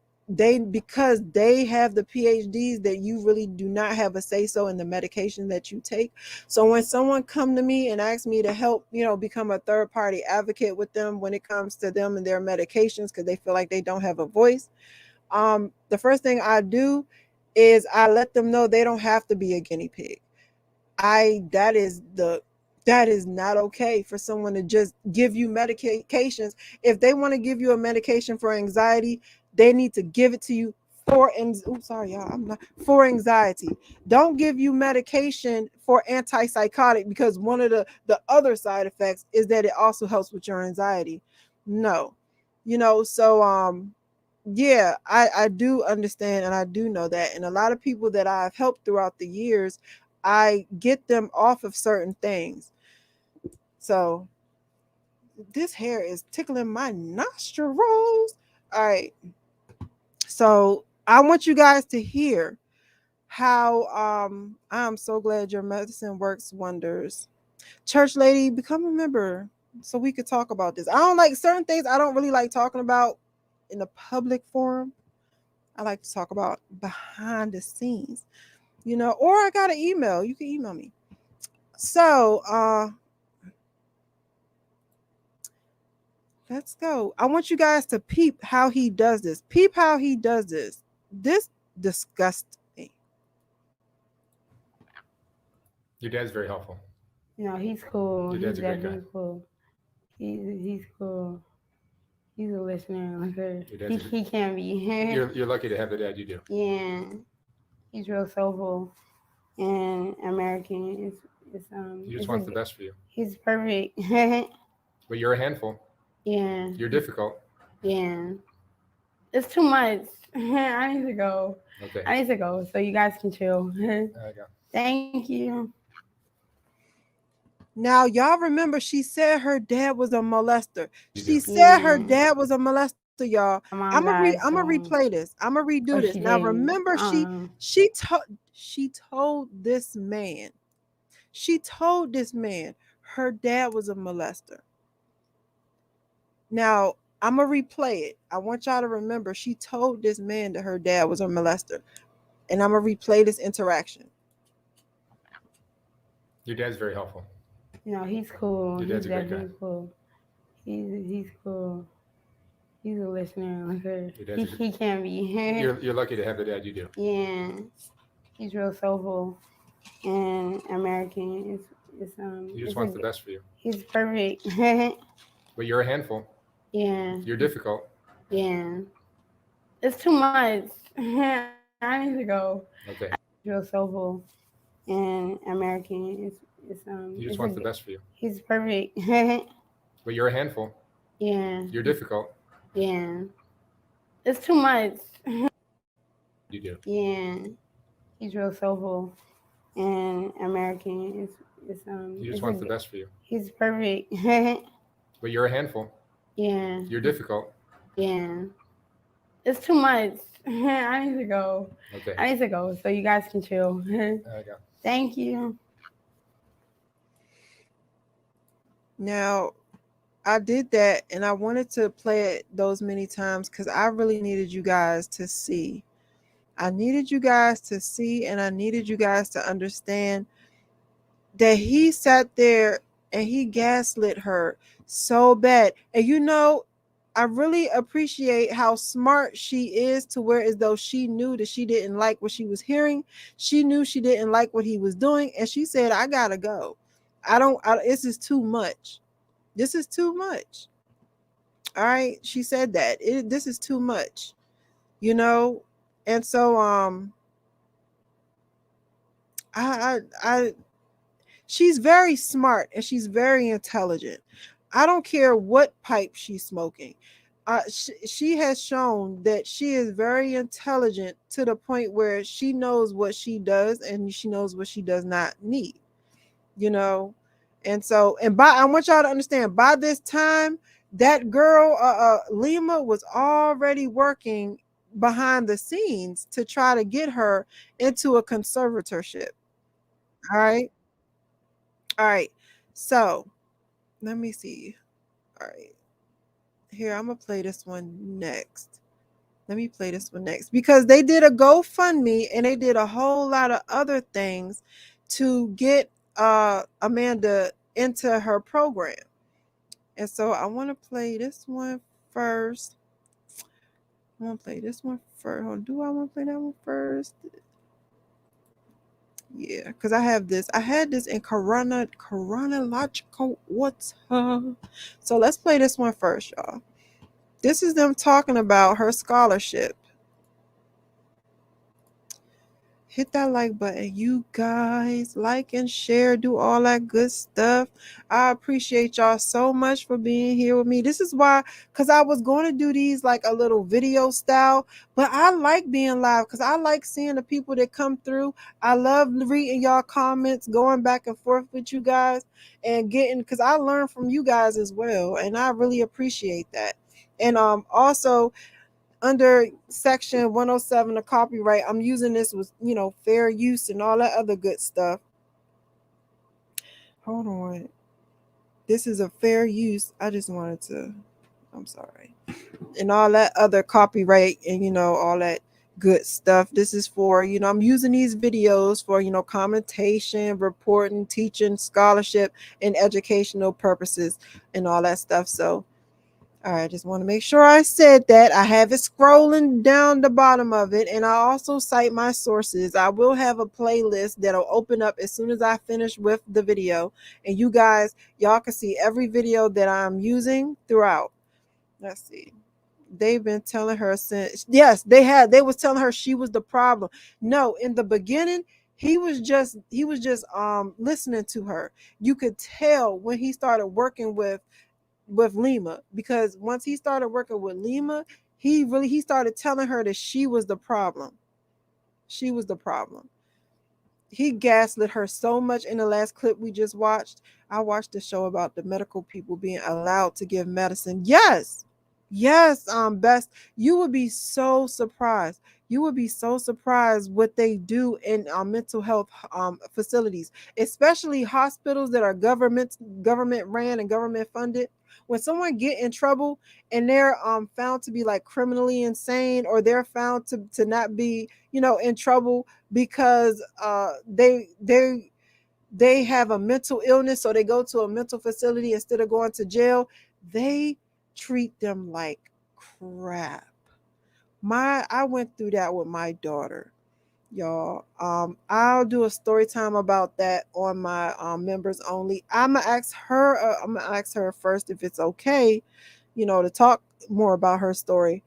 because they have the PhDs, that you really do not have a say so in the medication that you take. So when someone come to me and ask me to help, become a third party advocate with them when it comes to them and their medications, because they feel like they don't have a voice, the first thing I do is I let them know they don't have to be a guinea pig. That is not okay for someone to just give you medications. If they want to give you a medication for anxiety, they need to give it to you for anxiety. Don't give you medication for antipsychotic because one of the other side effects is that it also helps with your anxiety. No. So yeah, I do understand and I do know that. And a lot of people that I've helped throughout the years, I get them off of certain things. So this hair is tickling my nostrils. All right. So I want you guys to hear how I'm so glad your medicine works wonders. Church lady, become a member so we could talk about this. I don't like certain things, I don't really like talking about in the public forum. I like to talk about behind the scenes, or I got an email. You can email me. So let's go. I want you guys to peep how he does this. Peep how he does this. This disgusts me. Your dad's very helpful. He's cool. Your dad's He's a great definitely guy. cool. He's cool. He's a listener. He can be. You're lucky to have the dad you do. Yeah, he's real soulful and American. He just wants the best for you. He's perfect. But you're a handful. Yeah. You're difficult. Yeah. It's too much. I need to go. Okay. I need to go so you guys can chill. go. Thank you. Now, y'all remember she said her dad was a molester. She said her dad was a molester, y'all. I'm gonna replay this. I'm gonna redo this. Now, remember she told this man. She told this man her dad was a molester. Now, I'm gonna replay it. I want y'all to remember she told this man that her dad was a molester. And I'm gonna replay this interaction. Your dad's very helpful. He's cool. Your dad's a great guy. Cool. He's cool. He's a listener. He can be. You're lucky to have the dad you do. Yeah. He's real soulful and American. He just wants the best for you. He's perfect. But you're a handful. Yeah. You're difficult. Yeah. It's too much. I need to go. Okay. He's real soulful and American. He just wants the best for you. He's perfect. But you're a handful. Yeah. You're difficult. Yeah. It's too much. You do. Yeah. He's real soulful and American. He just wants the best for you. He's perfect. But you're a handful. Yeah. You're difficult. Yeah. It's too much. I need to go. Okay. I need to go so you guys can chill. go. Thank you. Now, I did that and I wanted to play it those many times because I really needed you guys to see. I needed you guys to see and I needed you guys to understand that he sat there and he gaslit her so bad. And I really appreciate how smart she is to where as though she knew that she didn't like what she was hearing. She knew she didn't like what he was doing. And she said, I gotta go. This is too much. This is too much. All right. She said that this is too much, and so, she's very smart and she's very intelligent. I don't care what pipe she's smoking. She has shown that she is very intelligent to the point where she knows what she does and she knows what she does not need, And so, I want y'all to understand, by this time, that girl, Lima, was already working behind the scenes to try to get her into a conservatorship. All right. So let me see. All right. Here, I'm going to play this one next. Let me play this one next because they did a GoFundMe and they did a whole lot of other things to get Amanda into her program. And so I want to play this one first. I want to play this one first. Do I want to play that one first? Yeah, because I had this in chronological order. So let's play this one first, y'all. This is them talking about her scholarship. Hit that like button, you guys. Like and share, do all that good stuff. I appreciate y'all so much for being here with me. This is why, because I was going to do these like a little video style, but I like being live because I like seeing the people that come through. I love reading y'all comments, going back and forth with you guys and because I learn from you guys as well. And I really appreciate that. And also, under section 107 of copyright, I'm using this with, fair use and all that other good stuff. Hold on. This is a fair use. I just wanted to, I'm sorry. and all that other copyright and all that good stuff. This is for, I'm using these videos for, commentation, reporting, teaching, scholarship, and educational purposes and all that stuff. So all right, I just want to make sure I said that. I have it scrolling down the bottom of it, and I also cite my sources. I will have a playlist that'll open up as soon as I finish with the video, and y'all can see every video that I'm using throughout. Let's see. They've been telling her since, yes, they was telling her she was the problem. No, in the beginning, he was just listening to her. You could tell when he started working with Lima, because once he started working with Lima, he started telling her that she was the problem. She was the problem. He gaslit her so much in the last clip we just watched. I watched the show about the medical people being allowed to give medicine. Yes. Yes, Best. You would be so surprised. You would be so surprised what they do in mental health facilities, especially hospitals that are government ran and government funded. When someone get in trouble and they're found to be like criminally insane, or they're found to not be in trouble because they have a mental illness, so they go to a mental facility instead of going to jail, they treat them like crap. I went through that with my daughter, y'all. I'll do a story time about that on my members only. I'm gonna ask her first if it's okay, to talk more about her story,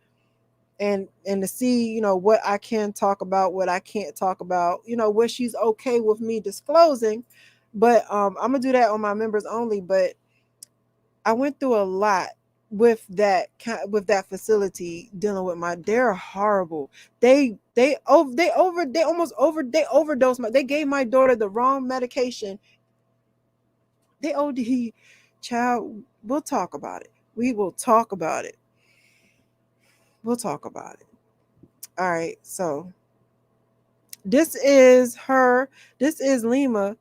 and to see what I can talk about, what I can't talk about, what she's okay with me disclosing. But I'm gonna do that on my members only. But I went through a lot with that facility dealing with they're horrible. They overdosed they gave my daughter the wrong medication. They OD. Child, we'll talk about it. We will talk about it. We'll talk about it. All right, so this is Lima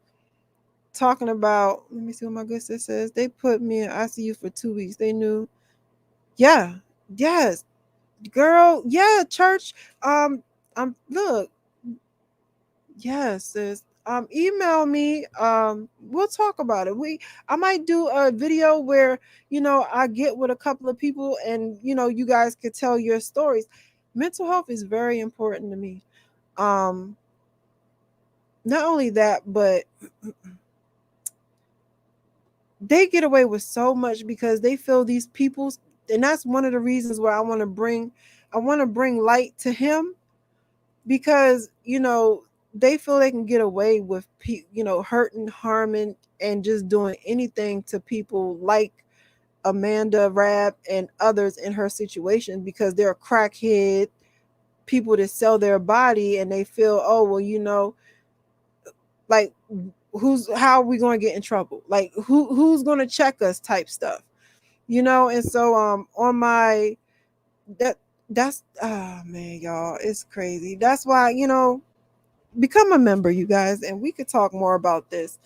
talking about, let me see what my good sis says. They put me in ICU for 2 weeks. They knew. Yeah. Yes. Girl. Yeah. Church. Look. Yes, sis. Email me. We'll talk about it. I might do a video where, I get with a couple of people and, you guys could tell your stories. Mental health is very important to me. Not only that, but they get away with so much because they feel these people, and that's one of the reasons why I want to bring light to him, because they feel they can get away with hurting, harming, and just doing anything to people like Amanda Rabb and others in her situation, because they're crackhead people that sell their body, and they feel, oh well, like, how are we going to get in trouble? Like, who's going to check us type stuff, And so on my that's oh man, y'all, it's crazy. That's why, become a member, you guys, and we could talk more about this,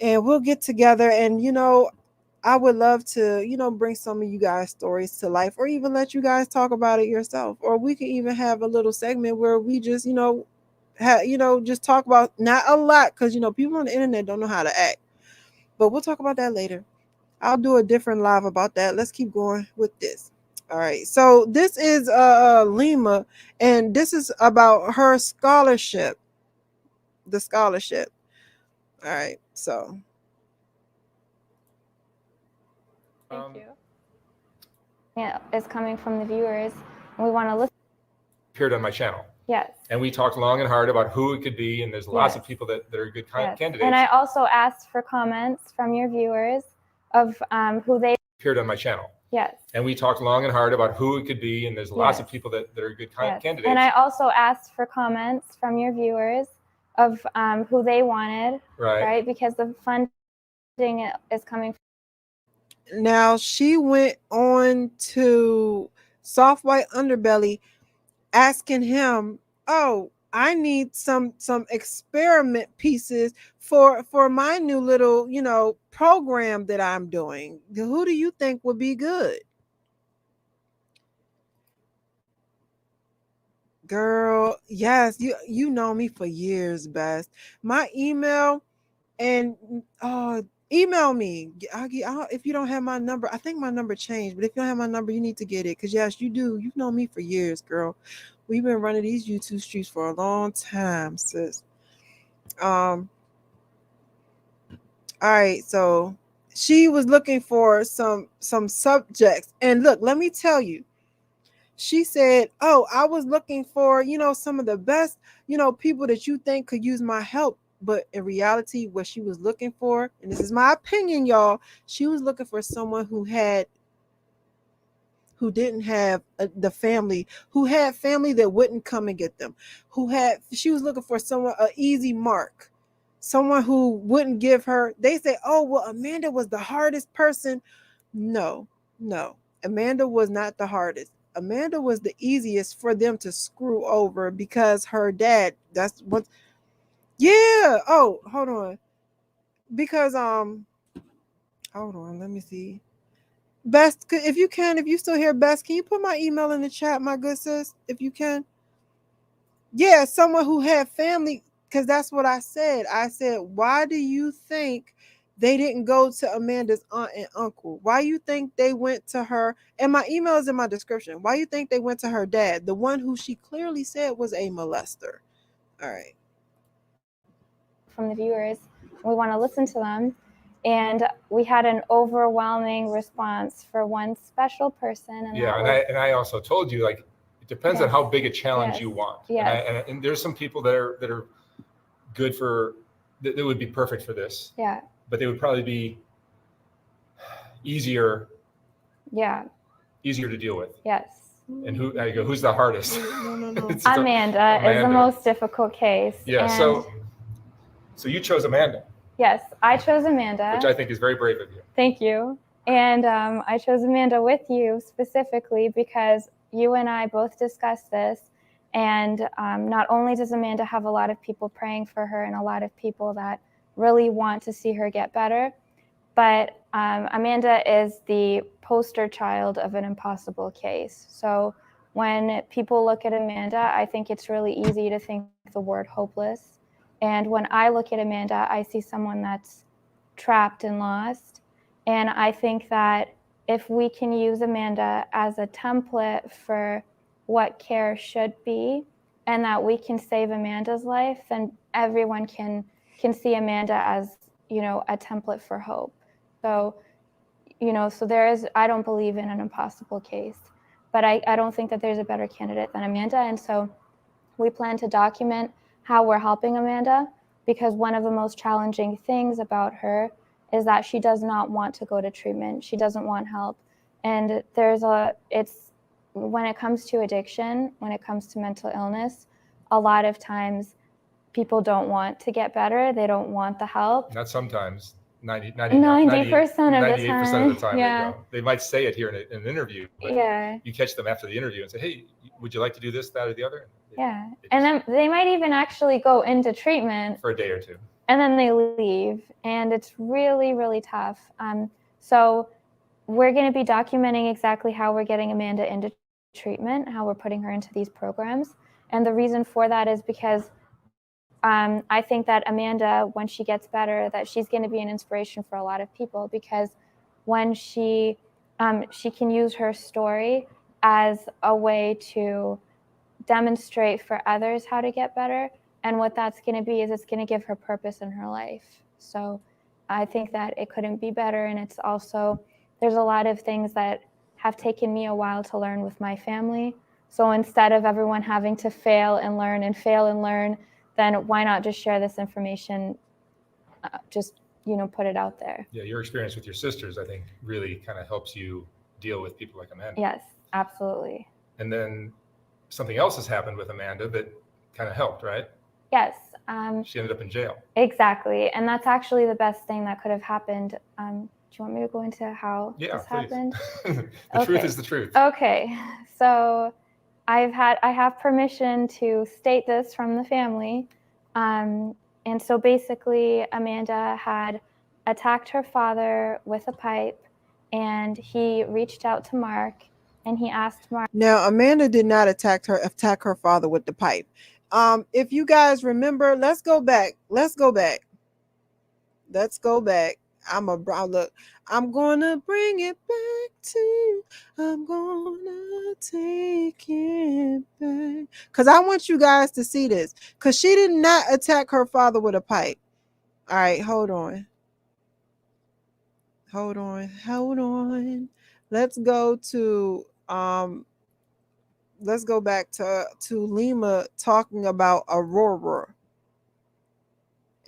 and we'll get together, and I would love to bring some of you guys stories to life, or even let you guys talk about it yourself, or we can even have a little segment where we just just talk about, not a lot, because people on the internet don't know how to act, but we'll talk about that later. I'll do a different live about that. Let's keep going with this. All right, so this is Lima, and this is about her scholarship, the scholarship. All right, so Thank you. Yeah, it's coming from the viewers, and we want to listen. Appeared on my channel. Yes. And we talked long and hard about who it could be, and there's lots of people that are good candidates. And I also asked for comments from your viewers of who they appeared on my channel. Yes. And we talked long and hard about who it could be, and there's lots of people that are good candidates. And I also asked for comments from your viewers of who they wanted, right? Because the funding is coming. Now she went on to Soft White Underbelly, asking him, "Oh, I need some experiment pieces for my new little program that I'm doing. Who do you think would be good?" Girl, yes, you know me for years, Best. My email and email me. If you don't have my number, I think my number changed, but if you don't have my number, you need to get it. Because yes, you do. You've known me for years, girl. We've been running these YouTube streets for a long time, sis. All right, so she was looking for some subjects, and look, let me tell you, she said, "Oh, I was looking for, some of the best, people that you think could use my help." But in reality, what she was looking for, and this is my opinion, y'all, she was looking for someone who didn't have the family, who had family that wouldn't come and get them, she was looking for someone, an easy mark, someone who wouldn't give her. They say, "Oh, well, Amanda was the hardest person." No, Amanda was not the hardest. Amanda was the easiest for them to screw over because her dad, that's what. Yeah. Oh, hold on. Because hold on, let me see. Best, if you still hear, Best, can you put my email in the chat, my good sis, if you can? Yeah, someone who had family, because that's what I said. I said, why do you think they didn't go to Amanda's aunt and uncle? Why you think they went to her? And my email is in my description. Why you think they went to her dad, the one who she clearly said was a molester? All right. From the viewers, we want to listen to them. And we had an overwhelming response for one special person. And yeah, and I also told you, like, it depends on how big a challenge you want. Yes. And there's some people that are good for, that would be perfect for this. Yeah. But they would probably be easier. Yeah. Easier to deal with. Yes. And who's the hardest? No. Amanda is the most difficult case. Yeah. And so you chose Amanda. Yes, I chose Amanda. Which I think is very brave of you. Thank you. And I chose Amanda with you specifically because you and I both discussed this. And not only does Amanda have a lot of people praying for her and a lot of people that really want to see her get better, but Amanda is the poster child of an impossible case. So when people look at Amanda, I think it's really easy to think the word hopeless. And when I look at Amanda, I see someone that's trapped and lost. And I think that if we can use Amanda as a template for what care should be, and that we can save Amanda's life, then everyone can see Amanda as, a template for hope. So, so I don't believe in an impossible case, but I don't think that there's a better candidate than Amanda. And so we plan to document how we're helping Amanda, because one of the most challenging things about her is that she does not want to go to treatment. She doesn't want help. And when it comes to addiction, when it comes to mental illness, a lot of times people don't want to get better. They don't want the help. Not sometimes. 90% 98% of the time. Yeah. They might say it here in an interview, but you catch them after the interview and say, "Hey, would you like to do this, that, or the other?" And then they might even actually go into treatment for a day or two. And then they leave. And it's really, really tough. So we're going to be documenting exactly how we're getting Amanda into treatment, how we're putting her into these programs. And the reason for that is because I think that Amanda, when she gets better, that she's going to be an inspiration for a lot of people, because when she can use her story as a way to demonstrate for others how to get better. And what that's going to be is it's going to give her purpose in her life. So I think that it couldn't be better. And it's also, there's a lot of things that have taken me a while to learn with my family. So instead of everyone having to fail and learn, then why not just share this information, put it out there. Yeah, your experience with your sisters, I think, really kind of helps you deal with people like Amanda. Yes, absolutely. And then something else has happened with Amanda that kind of helped, right? Yes. She ended up in jail. Exactly. And that's actually the best thing that could have happened. Do you want me to go into how this happened? The truth is the truth. Okay. So I have permission to state this from the family. And so basically Amanda had attacked her father with a pipe, and he reached out to Mark and he asked Mark. Now, Amanda did not attack her father with the pipe. If you guys remember, let's go back. I'm gonna bring it back to you. I'm gonna take it back. Because I want you guys to see this. Because she did not attack her father with a pipe. All right, hold on. Let's go back to Lima talking about Aurora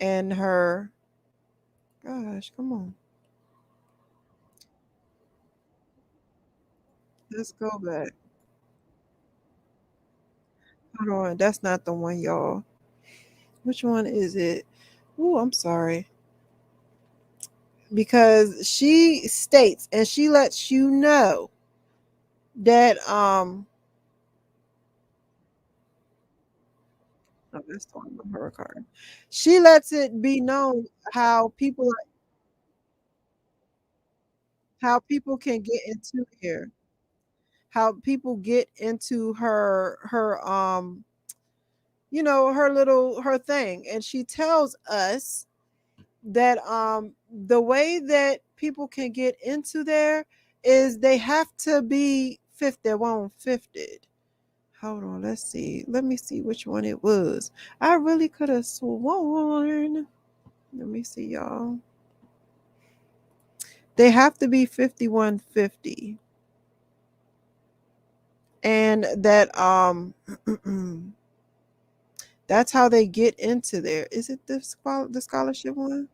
and her. Gosh, come on. Let's go back. Hold on. That's not the one, y'all. Which one is it? Oh, I'm sorry. Because she states and she lets you know that oh, that's the one with her card. She lets it be known how people can get into here. How people get into her her thing. And she tells us that the way that people can get into there is they have to be 50. Hold on, let's see. Let me see which one it was. I really could have sworn. Let me see, y'all. They have to be 5150. And that that's how they get into there. Is it the scholarship one?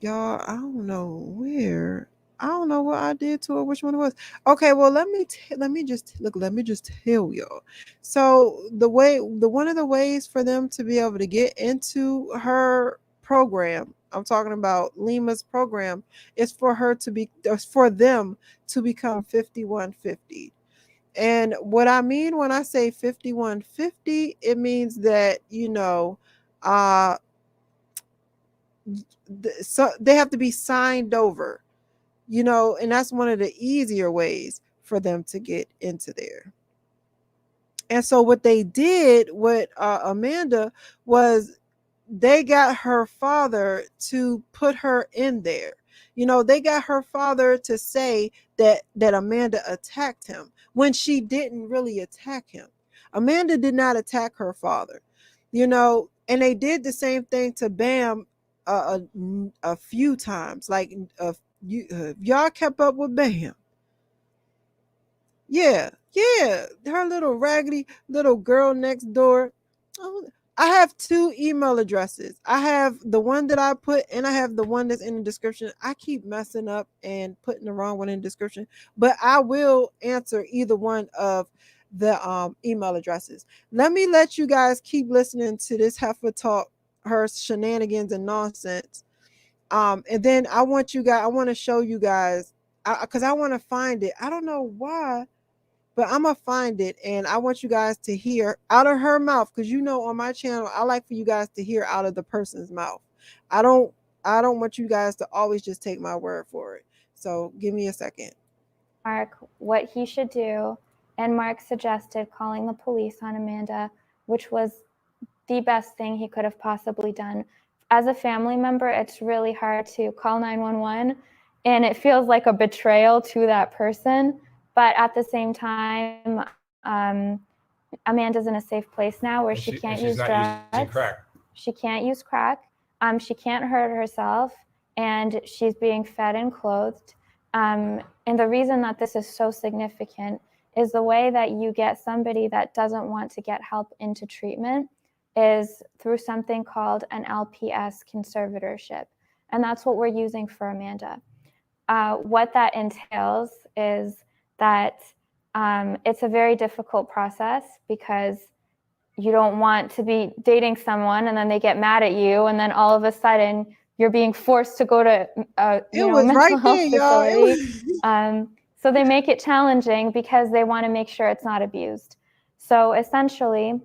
Y'all, I don't know where. I don't know what I did to her, which one it was. Okay, well, let me just tell y'all. So one of the ways for them to be able to get into her program, I'm talking about Lima's program, is for them to become 5150. And what I mean when I say 5150, it means that, so they have to be signed over, and that's one of the easier ways for them to get into there. And so what they did with Amanda was they got her father to put her in there. They got her father to say that Amanda attacked him when she didn't really attack him. Amanda did not attack her father, and they did the same thing to Bam a few times. Like y'all kept up with Bam. Yeah, her little raggedy little girl next door. Oh, I have two email addresses. I have the one that I put and I have the one that's in the description. I keep messing up and putting the wrong one in the description, but I will answer either one of the email addresses. Let me let you guys keep listening to this heifer talk, her shenanigans and nonsense. And then I want to show you guys, because I want to find it. I don't know why, but I'm gonna find it, and I want you guys to hear out of her mouth, because on my channel I like for you guys to hear out of the person's mouth. I don't want you guys to always just take my word for it. So give me a second. Mark what he should do, and Mark suggested calling the police on Amanda, which was the best thing he could have possibly done. As a family member, it's really hard to call 911, and it feels like a betrayal to that person. But at the same time, Amanda's in a safe place now where she can't use drugs. She can't use crack. She can't hurt herself, and she's being fed and clothed. And the reason that this is so significant is the way that you get somebody that doesn't want to get help into treatment is through something called an LPS conservatorship. And that's what we're using for Amanda. What that entails is that it's a very difficult process, because you don't want to be dating someone and then they get mad at you, and then all of a sudden you're being forced to go to a mental health facility. So they make it challenging because they want to make sure it's not abused. So essentially,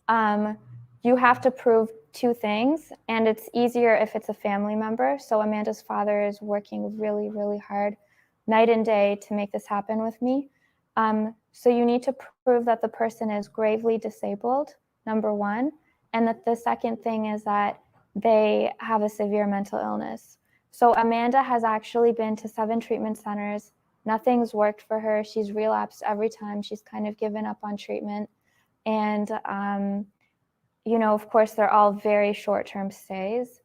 you have to prove two things, and it's easier if it's a family member. So Amanda's father is working really, really hard night and day to make this happen with me. So you need to prove that the person is gravely disabled, number one, and that the second thing is that they have a severe mental illness. So Amanda has actually been to 7 treatment centers. Nothing's worked for her. She's relapsed every time. She's kind of given up on treatment. And, you know, of course, they're all very short-term stays.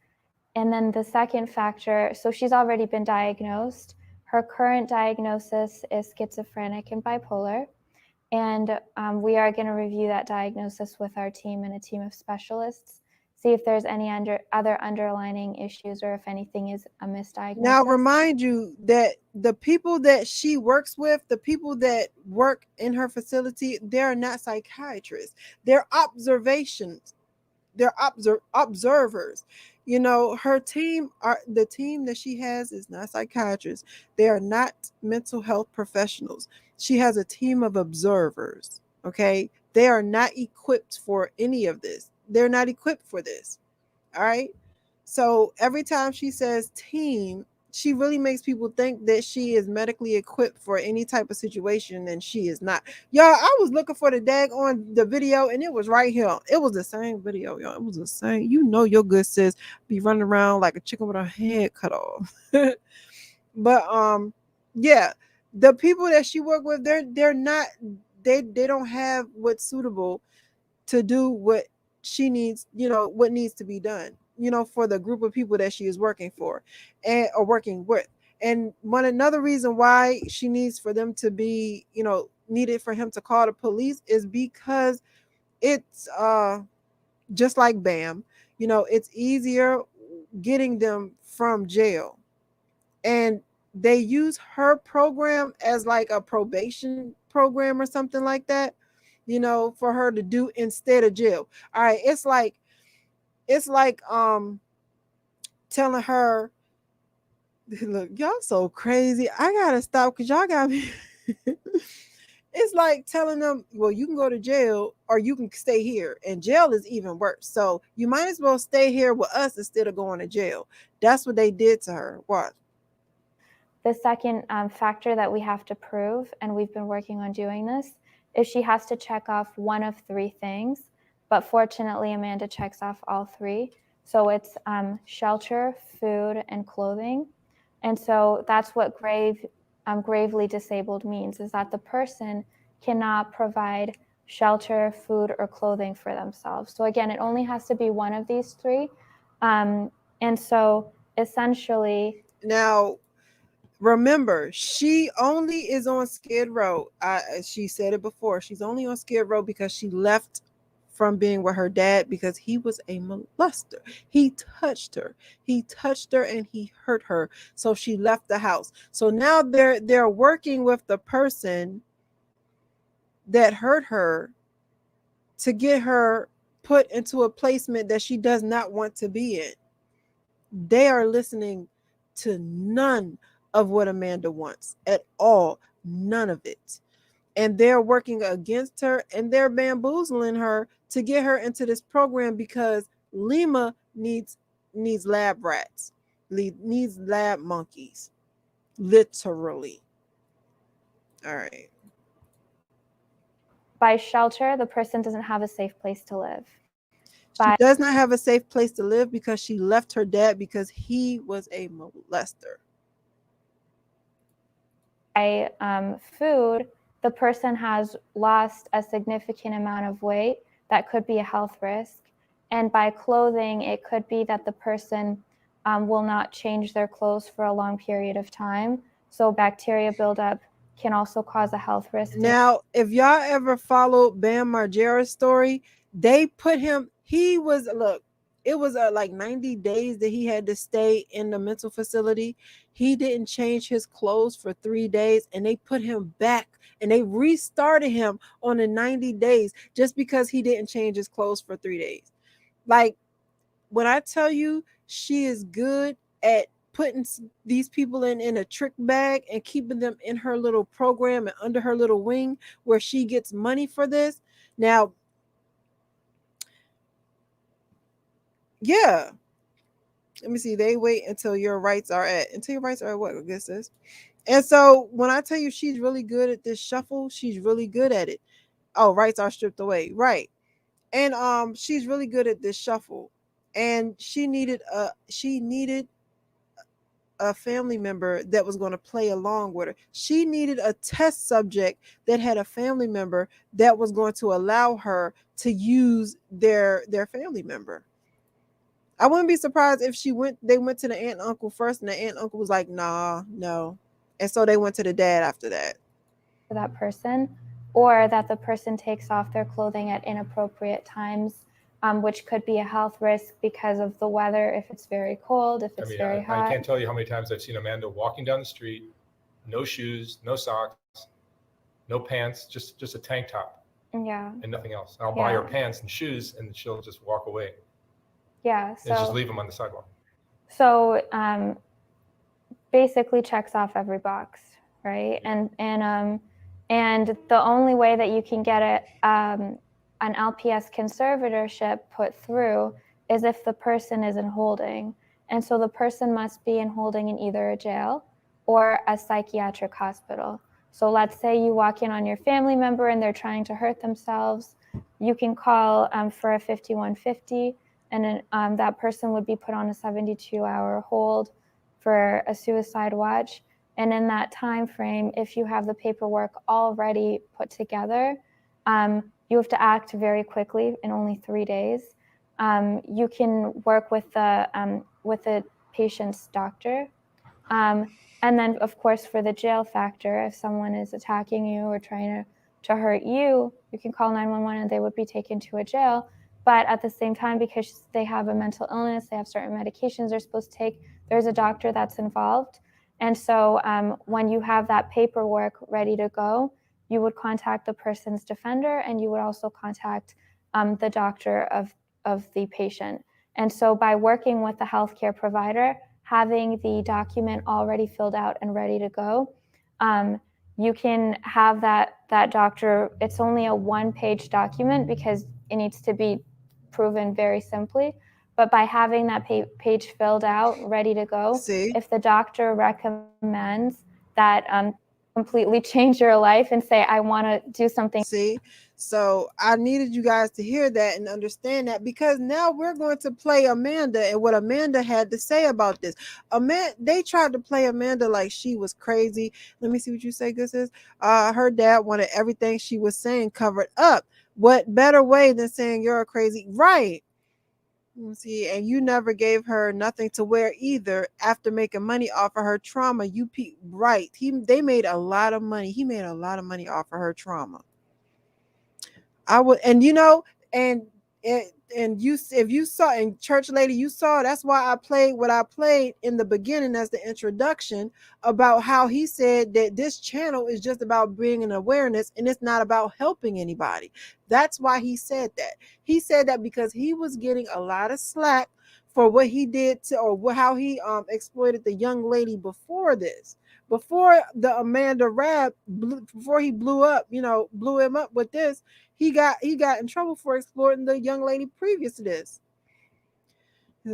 And then the second factor, so she's already been diagnosed. Her current diagnosis is schizophrenic and bipolar. And we are going to review that diagnosis with our team and a team of specialists, see if there's any other underlying issues or if anything is a misdiagnosis. Now, remind you that the people that she works with, the people that work in her facility, they're not psychiatrists. They're observations. They're observers. You know, her team the team that she has is not psychiatrists. They are not mental health professionals. She has a team of observers. Okay. They are not equipped for any of this. They're not equipped for this. All right. So every time she says team, she really makes people think that she is medically equipped for any type of situation, and she is not. Y'all, I was looking for the dag on the video, and it was right here. It was the same video, y'all. It was the same. You know your good sis be running around like a chicken with her head cut off. But yeah, the people that she work with, they're not, they don't have what's suitable to do what she needs, you know, what needs to be done, you know, for the group of people that she is working for and or working with. And another reason why she needs for them to be, you know, needed for him to call the police is because it's just like BAM, you know, it's easier getting them from jail. And they use her program as like a probation program or something like that, you know, for her to do instead of jail. All right, it's like telling her, look, y'all so crazy. I gotta stop because y'all got me. It's like telling them, well, you can go to jail or you can stay here, and jail is even worse. So you might as well stay here with us instead of going to jail. That's what they did to her. What? The second factor that we have to prove, and we've been working on doing this, is she has to check off one of 3 things. But fortunately, Amanda checks off all 3. So it's shelter, food, and clothing. And so that's what gravely disabled means, is that the person cannot provide shelter, food, or clothing for themselves. So again, it only has to be one of these 3. And so essentially... Now, remember, she only is on Skid Row. She said it before. She's only on Skid Row because she left from being with her dad because he was a molester. He touched her and he hurt her. So she left the house. So now they're working with the person that hurt her to get her put into a placement that she does not want to be in. They are listening to none of what Amanda wants at all. None of it. And they're working against her and they're bamboozling her to get her into this program because Lima needs lab rats, needs lab monkeys, literally. All right. By shelter, the person doesn't have a safe place to live. She does not have a safe place to live because she left her dad because he was a molester. By food, the person has lost a significant amount of weight. That could be a health risk. And by clothing, it could be that the person will not change their clothes for a long period of time. So bacteria buildup can also cause a health risk. Now, if y'all ever followed Bam Margera's story, they put him, it was like 90 days that he had to stay in the mental facility. He didn't change his clothes for 3 days, and they put him back and they restarted him on the 90 days just because he didn't change his clothes for 3 days. Like, when I tell you she is good at putting these people in a trick bag and keeping them in her little program and under her little wing where she gets money for this. Now, Yeah. Let me see. They wait until your rights are at what? I guess this. And so when I tell you she's really good at this shuffle, she's really good at it. Oh, rights are stripped away. Right. And she's really good at this shuffle. And she needed a family member that was going to play along with her. She needed a test subject that had a family member that was going to allow her to use their family member. I wouldn't be surprised if they went to the aunt and uncle first, and the aunt and uncle was like, nah, no. And so they went to the dad after that. For that person, or that the person takes off their clothing at inappropriate times, which could be a health risk because of the weather, if it's very cold, if it's very hot. I can't tell you how many times I've seen Amanda walking down the street, no shoes, no socks, no pants, just a tank top. Yeah. And nothing else. I'll buy her pants and shoes, and she'll just walk away. Yeah. So and just leave them on the sidewalk. So basically checks off every box, right? And the only way that you can get an LPS conservatorship put through is if the person is in holding. And so the person must be in holding in either a jail or a psychiatric hospital. So let's say you walk in on your family member and they're trying to hurt themselves. You can call for a 5150, and then that person would be put on a 72-hour hold for a suicide watch. And in that time frame, if you have the paperwork already put together, you have to act very quickly in only 3 days. You can work with the patient's doctor. And then, of course, for the jail factor, if someone is attacking you or trying to hurt you, you can call 911 and they would be taken to a jail. But at the same time, because they have a mental illness, they have certain medications they're supposed to take, there's a doctor that's involved. And so when you have that paperwork ready to go, you would contact the person's defender, and you would also contact the doctor of the patient. And so by working with the healthcare provider, having the document already filled out and ready to go, you can have that doctor. It's only a one-page document because it needs to be proven very simply. But by having that page filled out, ready to go, if the doctor recommends that completely change your life and say, I want to do something. See, so I needed you guys to hear that and understand that, because now we're going to play Amanda and what Amanda had to say about this. They tried to play Amanda like she was crazy. Let me see what you say, good sis. Her dad wanted everything she was saying covered up. What better way than saying you're crazy? Right. See, and you never gave her nothing to wear either after making money off of her trauma. Right. They made a lot of money. He made a lot of money off of her trauma. If you saw in Church Lady, you saw, that's why I played what I played in the beginning as the introduction about how he said that this channel is just about bringing awareness and it's not about helping anybody. That's why he said that. He said that because he was getting a lot of slack for what he did how he exploited the young lady before this. Before the Amanda Rabb, before he blew him up with this, he got in trouble for exploiting the young lady previous to this.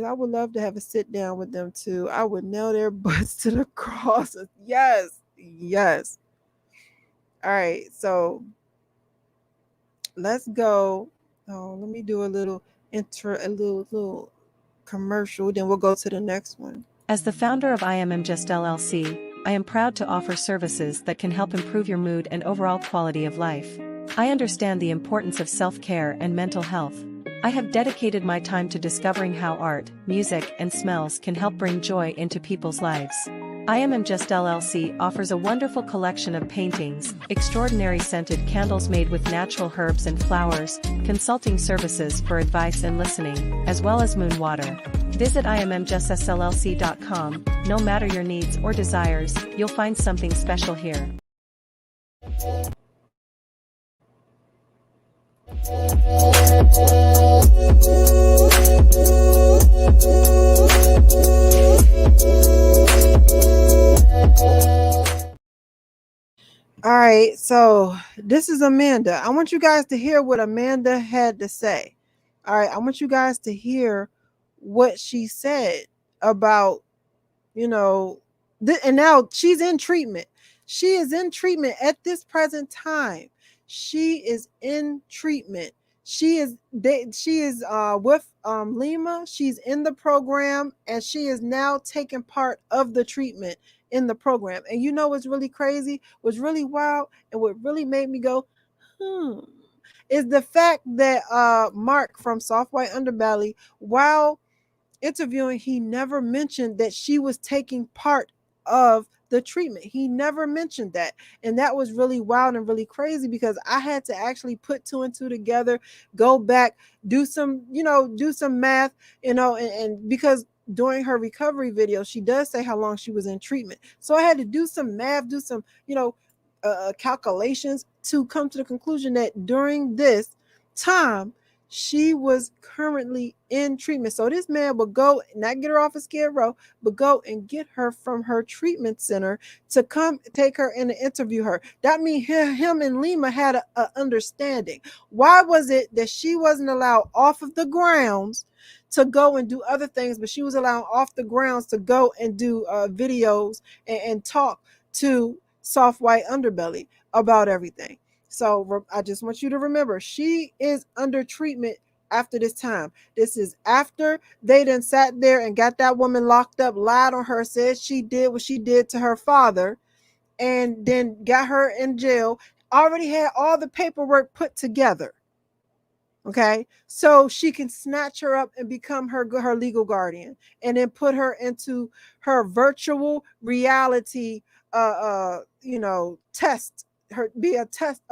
I would love to have a sit down with them too. I would nail their butts to the cross. Yes. All right, so let's go. Let me do a little commercial, then we'll go to the next one. As the founder of Immjuss LLC, I am proud to offer services that can help improve your mood and overall quality of life. I understand the importance of self-care and mental health. I have dedicated my time to discovering how art, music, and smells can help bring joy into people's lives. Immjuss LLC offers a wonderful collection of paintings, extraordinary scented candles made with natural herbs and flowers, consulting services for advice and listening, as well as moon water. Visit immjussllc.com. No matter your needs or desires, you'll find something special here. All right, so this is Amanda. I want you guys to hear what Amanda had to say. All right, I want you guys to hear what she said about, you know, and now she's in treatment. She is in treatment at this present time. She is in treatment. She is with Lima. She's in the program, and she is now taking part of the treatment in the program. And you know what's really crazy, what's really wild, and what really made me go, is the fact that Mark from Soft White Underbelly, while interviewing, he never mentioned that she was taking part of the treatment. He never mentioned that. And that was really wild and really crazy, because I had to actually put two and two together, go back, do some math, and because during her recovery video, she does say how long she was in treatment. So I had to do some math, do some, calculations to come to the conclusion that during this time, she was currently in treatment. So this man would go, not get her off a Skid Row, but go and get her from her treatment center to come take her and interview her. That means him and Lima had a understanding. Why was it that she wasn't allowed off of the grounds to go and do other things, but she was allowed off the grounds to go and do videos and talk to Soft White Underbelly about everything? So I just want you to remember, she is under treatment after this time. This is after they done sat there and got that woman locked up, lied on her, said she did what she did to her father, and then got her in jail, already had all the paperwork put together. Okay, so she can snatch her up and become her legal guardian, and then put her into her virtual reality test, her be a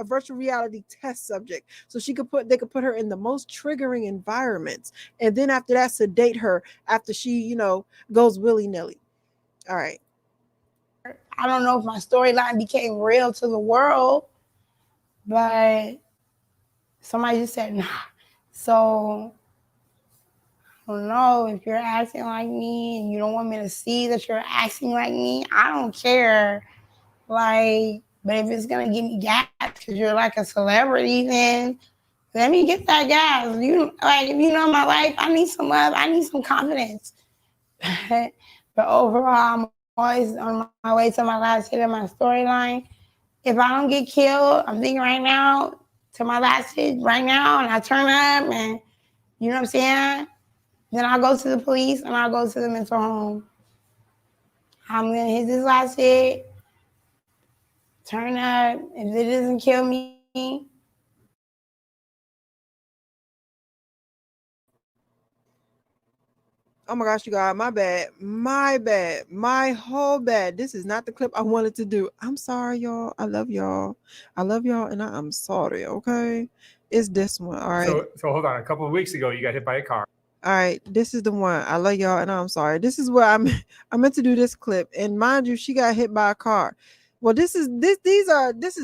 virtual reality test subject, so they could put her in the most triggering environments, and then after that sedate her after she goes willy-nilly. All right. I don't know if my storyline became real to the world, but somebody just said, nah. So I don't know, if you're acting like me and you don't want me to see that you're acting like me, I don't care. Like, but if it's gonna give me gas because you're like a celebrity, then let me get that gas. If you know my life, I need some love, I need some confidence. But overall, I'm always on my way to my last hit of my storyline. If I don't get killed, I'm thinking right now to my last hit right now, and I turn up, and you know what I'm saying? Then I'll go to the police and I'll go to the mental home. I'm gonna hit this last hit, turn up. If it doesn't kill me, Oh my gosh, you guys, my bad, my whole bad. This is not the clip I wanted to do. I'm sorry, y'all. I love y'all, and I'm sorry. Okay, it's this one. All right. So hold on. A couple of weeks ago, you got hit by a car. All right, this is the one. I love y'all, and I'm sorry. This is where I meant to do this clip, and mind you, she got hit by a car. Well, this is different. This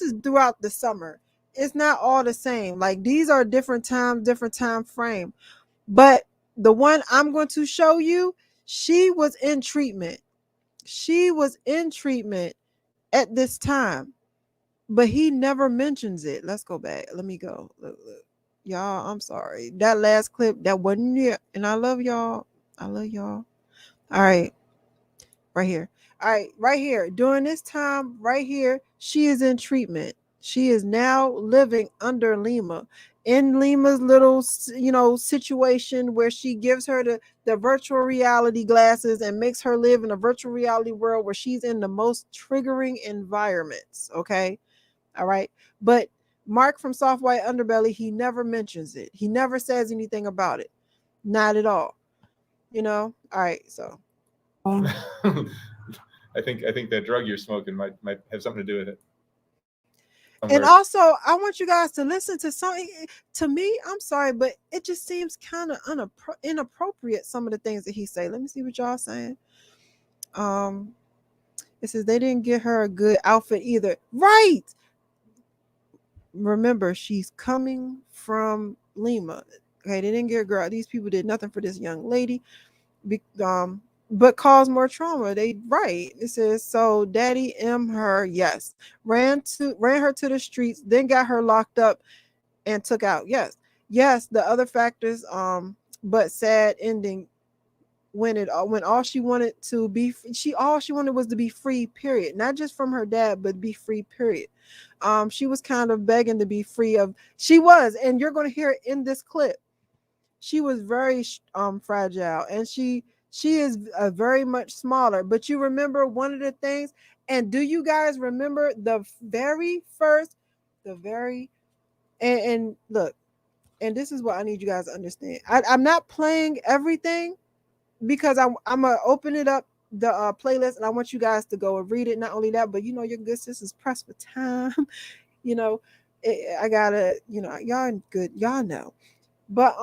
is throughout the summer. It's not all the same. Like, these are different times, different time frame. But the one I'm going to show you, she was in treatment. She was in treatment at this time, but he never mentions it. Let's go back. Let me go. Look. Y'all, I'm sorry. That last clip, that wasn't it. And I love y'all. I love y'all. All right. Right here. All right. Right here. During this time, right here, she is in treatment. She is now living under Lima, in Lima's little, situation where she gives her the virtual reality glasses and makes her live in a virtual reality world where she's in the most triggering environments. Okay. All right. But Mark from Soft White Underbelly, he never mentions it. He never says anything about it. Not at all. All right. So I think that drug you're smoking might have something to do with it. And also, I want you guys to listen to something. To me, I'm sorry, but it just seems kind of inappropriate, some of the things that he say. Let me see what y'all saying. It says they didn't get her a good outfit either. Right. Remember, she's coming from Lima. Okay, they didn't get a girl. These people did nothing for this young lady, but caused more trauma. They right. It says so. Daddy her yes ran her to the streets, then got her locked up and took out. Yes. The other factors but sad ending when all she wanted to be, all she wanted was to be free, period. Not just from her dad, but be free, period. She was kind of begging to be free of, and you're going to hear it in this clip. She was very fragile, and she is very much smaller. But you remember one of the things, and do you guys remember the very and look, and this is what I need you guys to understand. I'm not playing everything because I'm gonna open it up the playlist, and I want you guys to go and read it. Not only that, but your good sis is pressed for time. I gotta, y'all good, y'all know. But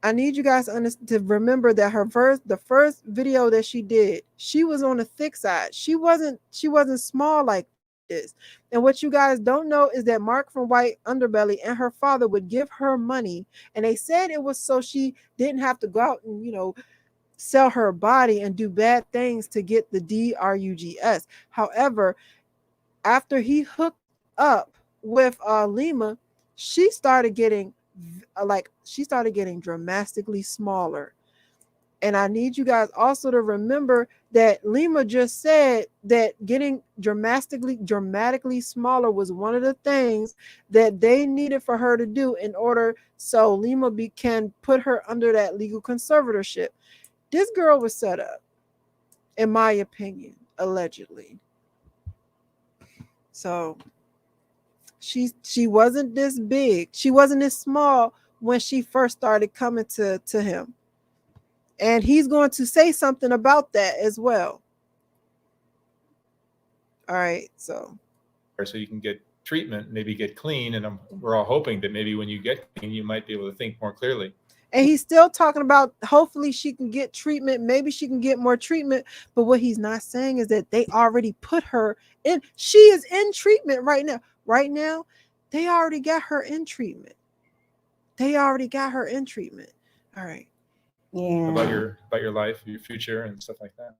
I need you guys to remember that the first video that she did, she was on the thick side. She wasn't small like this. And what you guys don't know is that Mark from White Underbelly and her father would give her money, and they said it was so she didn't have to go out and sell her body and do bad things to get the drugs. However, after he hooked up with Lima, she started getting dramatically smaller. And I need you guys also to remember that Lima just said that getting dramatically smaller was one of the things that they needed for her to do in order so Lima can put her under that legal conservatorship. This girl was set up, in my opinion, allegedly. So she wasn't this big. She wasn't this small when she first started coming to him. And he's going to say something about that as well. All right, so you can get treatment, maybe get clean, and we're all hoping that maybe when you get clean, you might be able to think more clearly. And he's still talking about hopefully she can get treatment. Maybe she can get more treatment. But what he's not saying is that they already put her in. She is in treatment right now. Right now, they already got her in treatment. All right. Yeah. About your life, your future, and stuff like that.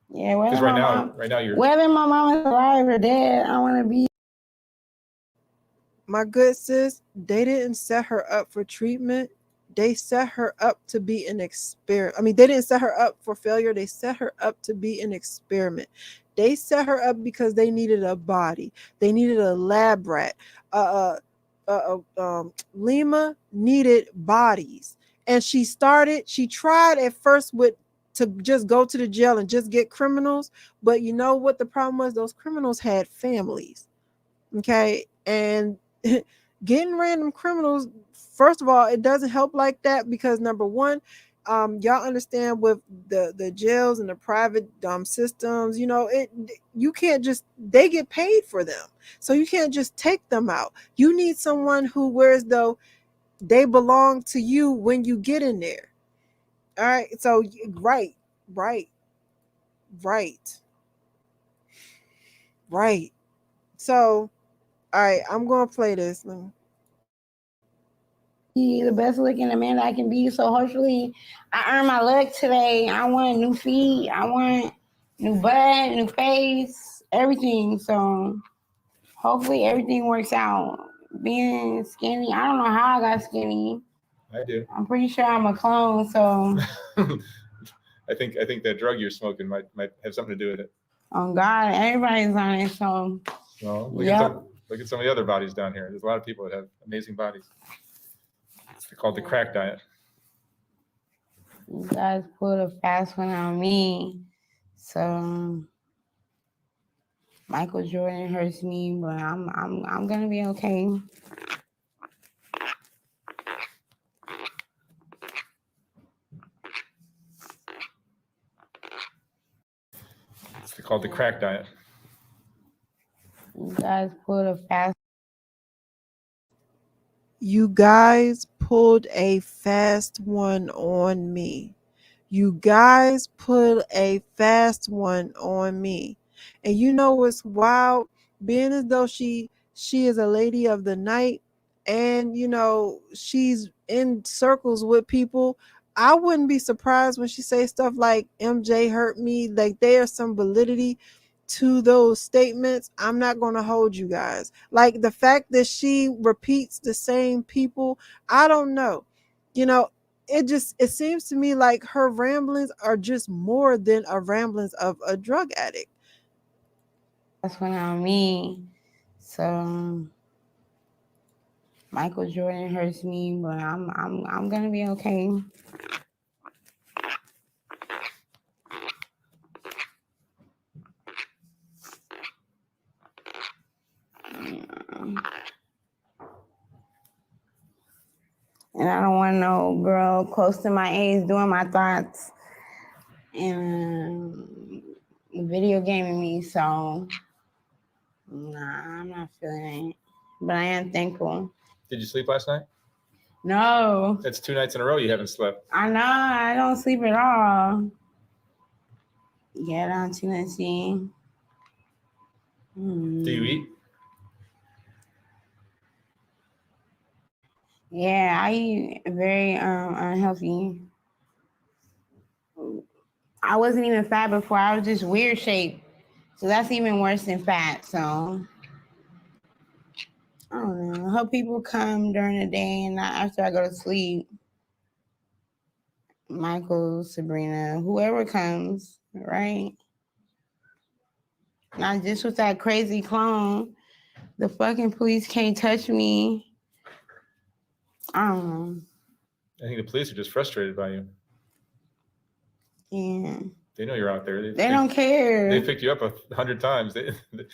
Yeah. Because right now you're. Whether my mom is alive or dead, I want to be. My good sis, they didn't set her up for treatment. They set her up to be an experiment. I mean, they didn't set her up for failure. They set her up to be an experiment. They set her up because they needed a body. They needed a lab rat. Lima needed bodies. And she tried at first to just go to the jail and just get criminals. But you know what the problem was? Those criminals had families. Okay. And getting random criminals, first of all, it doesn't help like that because number one, y'all understand with the jails and the private systems, you can't just, they get paid for them, so you can't just take them out. You need someone who wears though they belong to you when you get in there. All right, so right. So all right, I'm gonna play this. Be the best looking Amanda I can be. So hopefully I earned my luck today. I want new feet. I want new butt, new face, everything. So hopefully everything works out. Being skinny, I don't know how I got skinny. I do. I'm pretty sure I'm a clone. So I think that drug you're smoking might have something to do with it. Oh God, everybody's on it. So well, look at some of the other bodies down here. There's a lot of people that have amazing bodies. It's called the crack diet. You guys pulled a fast one on me. So Michael Jordan hurts me, but I'm gonna be okay. It's called the crack diet. You guys pulled a fast. You guys pulled a fast one on me. You guys put a fast one on me. And you know what's wild? Being as though she is a lady of the night and she's in circles with people, I wouldn't be surprised when she says stuff like MJ hurt me. Like there's some validity to those statements. I'm not going to hold you guys. Like the fact that she repeats the same people, I don't know. you know, it seems to me like her ramblings are just more than a ramblings of a drug addict. That's what I mean. So Michael Jordan hurts me, but I'm gonna be okay. And I don't want no girl close to my age doing my thoughts and video gaming me. So, nah, I'm not feeling it. But I am thankful. Did you sleep last night? No. That's 2 nights in a row you haven't slept. I know. I don't sleep at all. Get on to the scene. Do you eat? Yeah, I eat very unhealthy. I wasn't even fat before. I was just weird shaped. So that's even worse than fat. So I don't know. I hope people come during the day and not after I go to sleep. Michael, Sabrina, whoever comes, right? Not just with that crazy clone. The fucking police can't touch me. I don't know. I think the police are just frustrated by you. Yeah. They know you're out there. They don't care. They picked you up 100 times.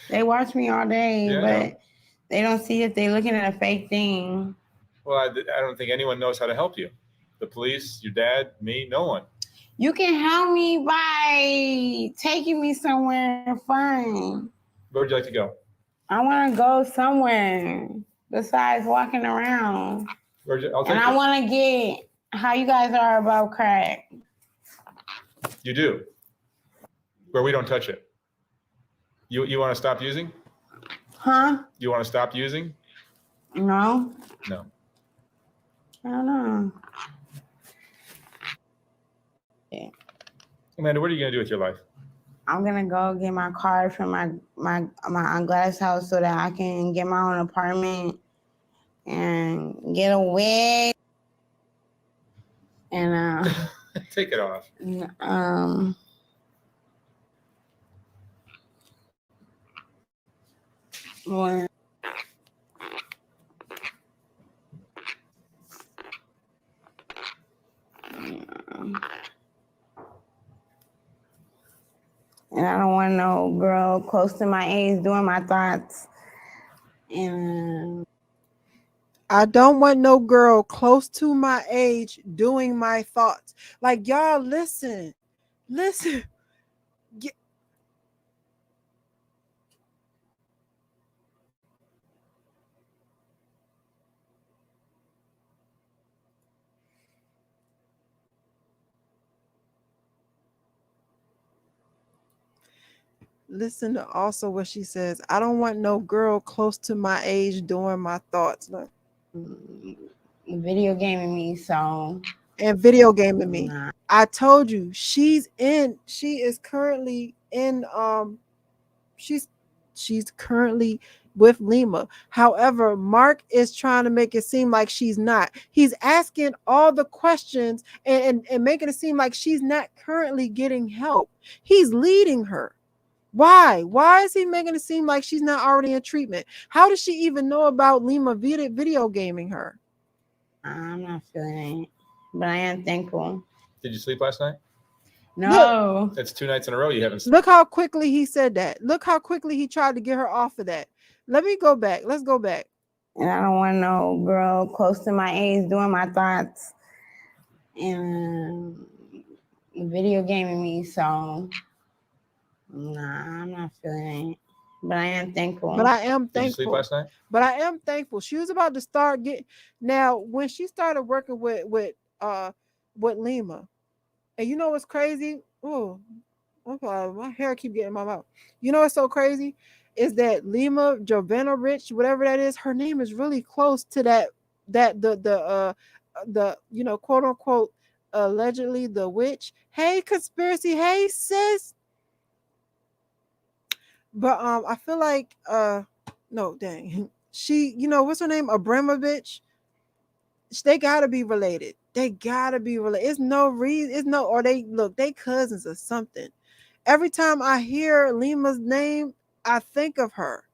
They watch me all day, Yeah, but they don't see if they're looking at a fake thing. Well, I don't think anyone knows how to help you. The police, your dad, me, no one. You can help me by taking me somewhere fun. Where would you like to go? I want to go somewhere besides walking around. And I want to get how you guys are about crack. You do. Where we don't touch it. You want to stop using? Huh? You want to stop using? No. No. I don't know. Yeah. Amanda, what are you going to do with your life? I'm going to go get my card from my Aunt Gladys' house so that I can get my own apartment and get a wig. And take it off. Well, and I don't want no girl close to my age doing my thoughts. And I don't want no girl close to my age doing my thoughts. Like, y'all, listen. Listen to also what she says. I don't want no girl close to my age doing my thoughts. Look. Video gaming me, so. And video gaming me. Nah. I told you, she is currently in, she's currently with Lima. However, Mark is trying to make it seem like she's not. He's asking all the questions and making it seem like she's not currently getting help. He's leading her. Why? Why is he making it seem like she's not already in treatment? How does she even know about Lima video gaming her? I'm not feeling it, but I am thankful. Did you sleep last night? No. Look, that's 2 nights in a row you haven't slept. Look how quickly he said that. Look how quickly he tried to get her off of that. Let me go back. Let's go back. And I don't want no girl close to my age doing my thoughts and video gaming me, so. Nah, I'm not feeling it. But I am thankful. But I am thankful. Did you sleep last night? But I am thankful. She was about to start getting. Now, when she started working with Lima, and you know what's crazy? Oh, okay, my hair keep getting in my mouth. You know what's so crazy is that Lima Jovana Rich, whatever that is, her name is really close to the you know, quote unquote allegedly the witch. Hey, conspiracy. Hey, sis. But I feel like no, dang. She, you know, what's her name? Abramovich. They gotta be related. They gotta be related. It's no reason. It's no, or they cousins or something. Every time I hear Lima's name, I think of her.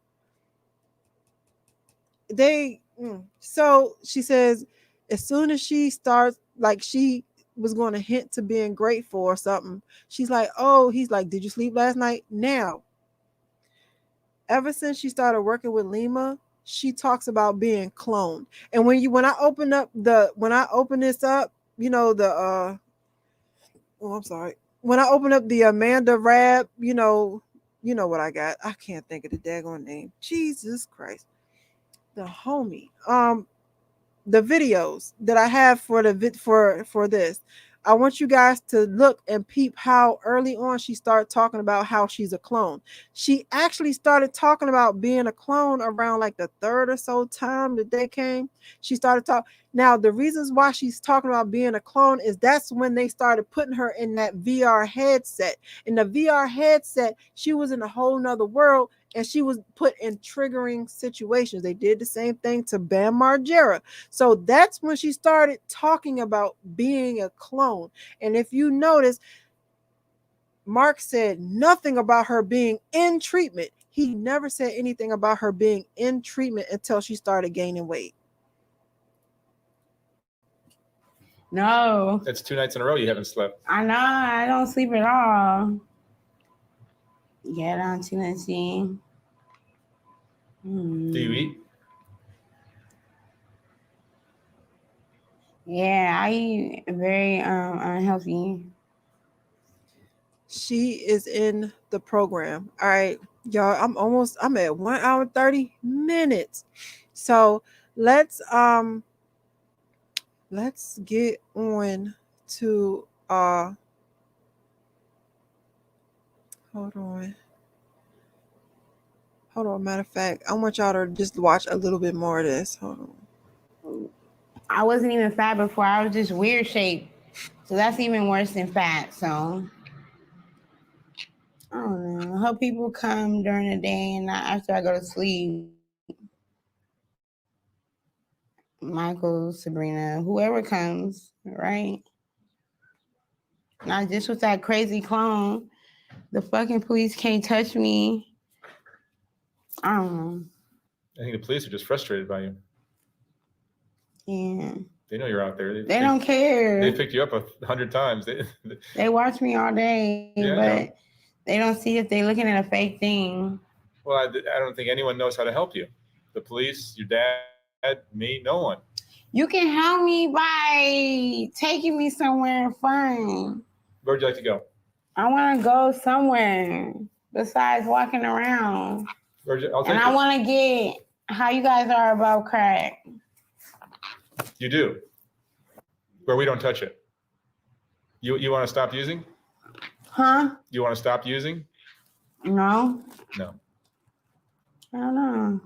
So she says, as soon as she starts, like she was going to hint to being grateful or something, she's like, oh, he's like, did you sleep last night? Now, ever since she started working with Lima, she talks about being cloned. And when I open this up, the I'm sorry. When I open up the Amanda Rabb, you know what I got. I can't think of the daggone name. Jesus Christ. The homie. The videos that I have for this. I want you guys to look and peep how early on she started talking about how she's a clone. She actually started talking about being a clone around like the third or so time that they came. She started talking. Now, the reasons why she's talking about being a clone is that's when they started putting her in that VR headset. In the VR headset, she was in a whole nother world and she was put in triggering situations. They did the same thing to Bam Margera. So that's when she started talking about being a clone. And if you notice, Mark said nothing about her being in treatment. He never said anything about her being in treatment until she started gaining weight. No. That's 2 nights in a row you haven't slept. I know. I don't sleep at all. Get on to let's see. Do you eat? Yeah, I eat very unhealthy. She is in the program. All right, y'all. I'm at 1 hour 30 minutes. So let's get on to hold on. Matter of fact, I want y'all to just watch a little bit more of this. Hold on. I wasn't even fat before. I was just weird shaped. So that's even worse than fat. So I don't know. I hope people come during the day and not after I go to sleep. Michael, Sabrina, whoever comes, right? Not just with that crazy clone. The fucking police can't touch me. I don't know. I think the police are just frustrated by you. Yeah. They know you're out there. They don't care. They picked you up 100 times. They watch me all day, yeah, but they don't see if they're looking at a fake thing. Well, I don't think anyone knows how to help you. The police, your dad, me, no one. You can help me by taking me somewhere fun. Where'd you like to go? I want to go somewhere besides walking around. I want to get how you guys are about crack. You do. Where we don't touch it. You want to stop using? Huh? You want to stop using? No. No. I don't know.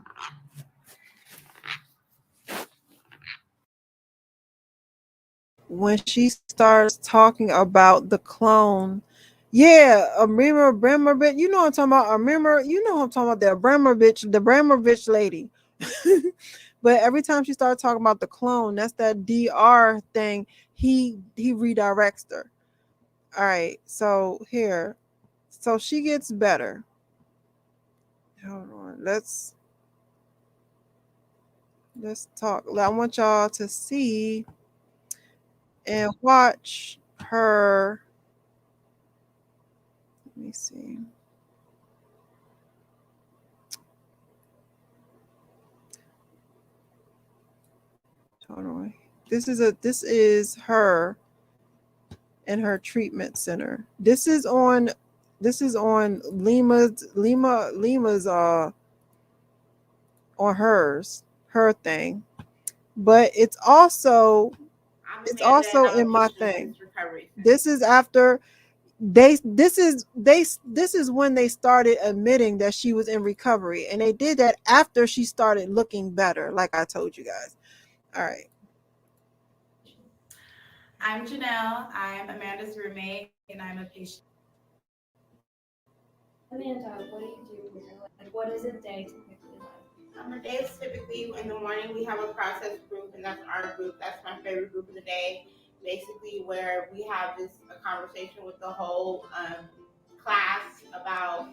When she starts talking about the clone, yeah, Abramovich, you know what I'm talking about. You know what I'm talking about, the Abramovich lady. But every time she starts talking about the clone, that's that DR thing. He redirects her. All right, so here, so she gets better. Hold on, let's talk. I want y'all to see and watch her. Let me see. Hold on. This is her in her treatment center. This is on Lima's on her thing. But it's also in my thing. This is after this is when they started admitting that she was in recovery, and they did that after she started looking better, like I told you guys. All right. I'm Janelle. I'm Amanda's roommate, and I'm a patient. Amanda, what do you do here? Like, what is a day typically like? My day is typically in the morning. We have a process group, and that's our group. That's my favorite group of the day. Basically, where we have a conversation with the whole class about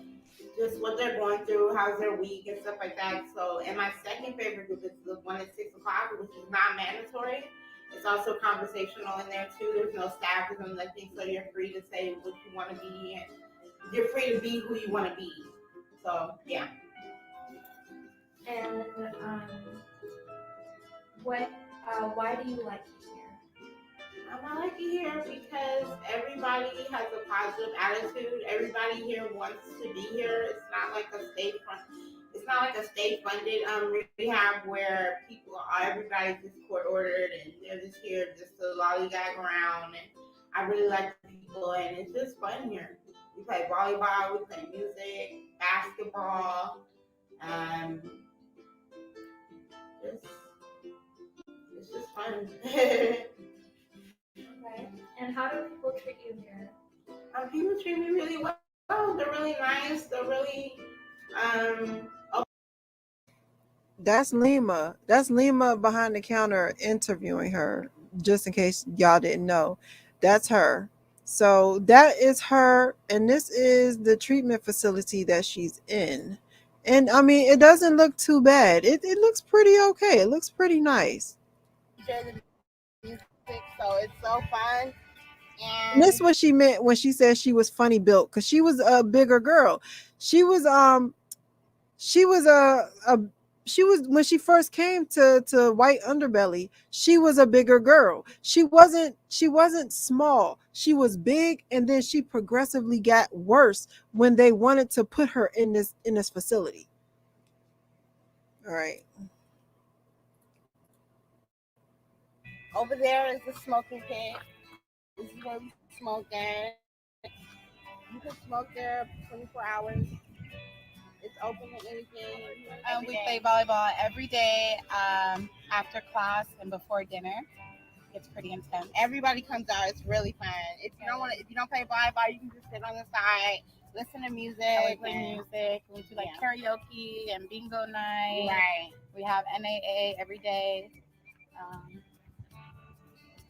just what they're going through, how's their week, and stuff like that. So, and my second favorite group is the one at 6 o'clock, which is not mandatory. It's also conversational in there too. There's no staffers or nothing, so you're free to say what you want to be, and you're free to be who you want to be. So, yeah. And why do you like it here? I like it here because everybody has a positive attitude. Everybody here wants to be here. It's not like a state funded rehab where everybody's just court ordered and they're just here just to lollygag around. And I really like the people, and it's just fun here. We play volleyball, we play music, basketball. It's just fun. Okay. And how do people treat you here? People treat me really well. They're really nice. They're really That's Lima. That's Lima behind the counter interviewing her, just in case y'all didn't know. That's her. So that is her, and this is the treatment facility that she's in. And I mean, it doesn't look too bad. It looks pretty okay. It looks pretty nice. music, so it's so fun. And that's what she meant when she said she was funny built, because she was a bigger girl. She was when she first came to White Underbelly, she was a bigger girl. She wasn't small. She was big, and then she progressively got worse when they wanted to put her in this facility. All right. Over there is the smoking pit. This is where we smoke at. You can smoke there 24 hours. It's open to anything. We play volleyball every day after class and before dinner. It's pretty intense. Everybody comes out. It's really fun. If you don't play volleyball, you can just sit on the side, listen to music. We play music. We do karaoke and bingo night. Right. We have NAA every day.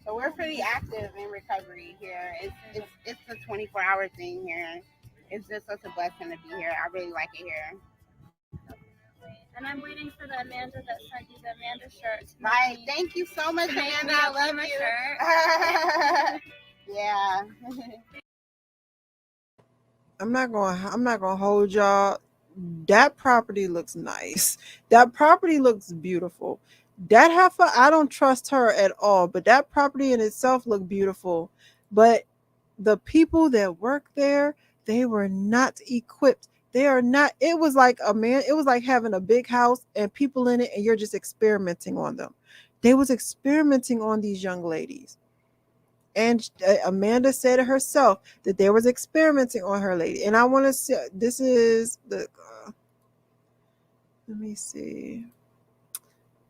So we're pretty active in recovery here. It's a 24-hour thing here. It's just such a blessing to be here. I really like it here. And I'm waiting for the Amanda that sent you the Amanda shirt. Right. Thank you so much, Amanda. I love you. Yeah. I'm not gonna hold y'all. That property looks nice. That property looks beautiful. That heifer, I don't trust her at all, but that property in itself looked beautiful. But the people that work there, they were not equipped. They are not. It was like having a big house and people in it, and you're just experimenting on them. They was experimenting on these young ladies. And Amanda said it herself that they was experimenting on her lady. And I want to see, this is the, let me see.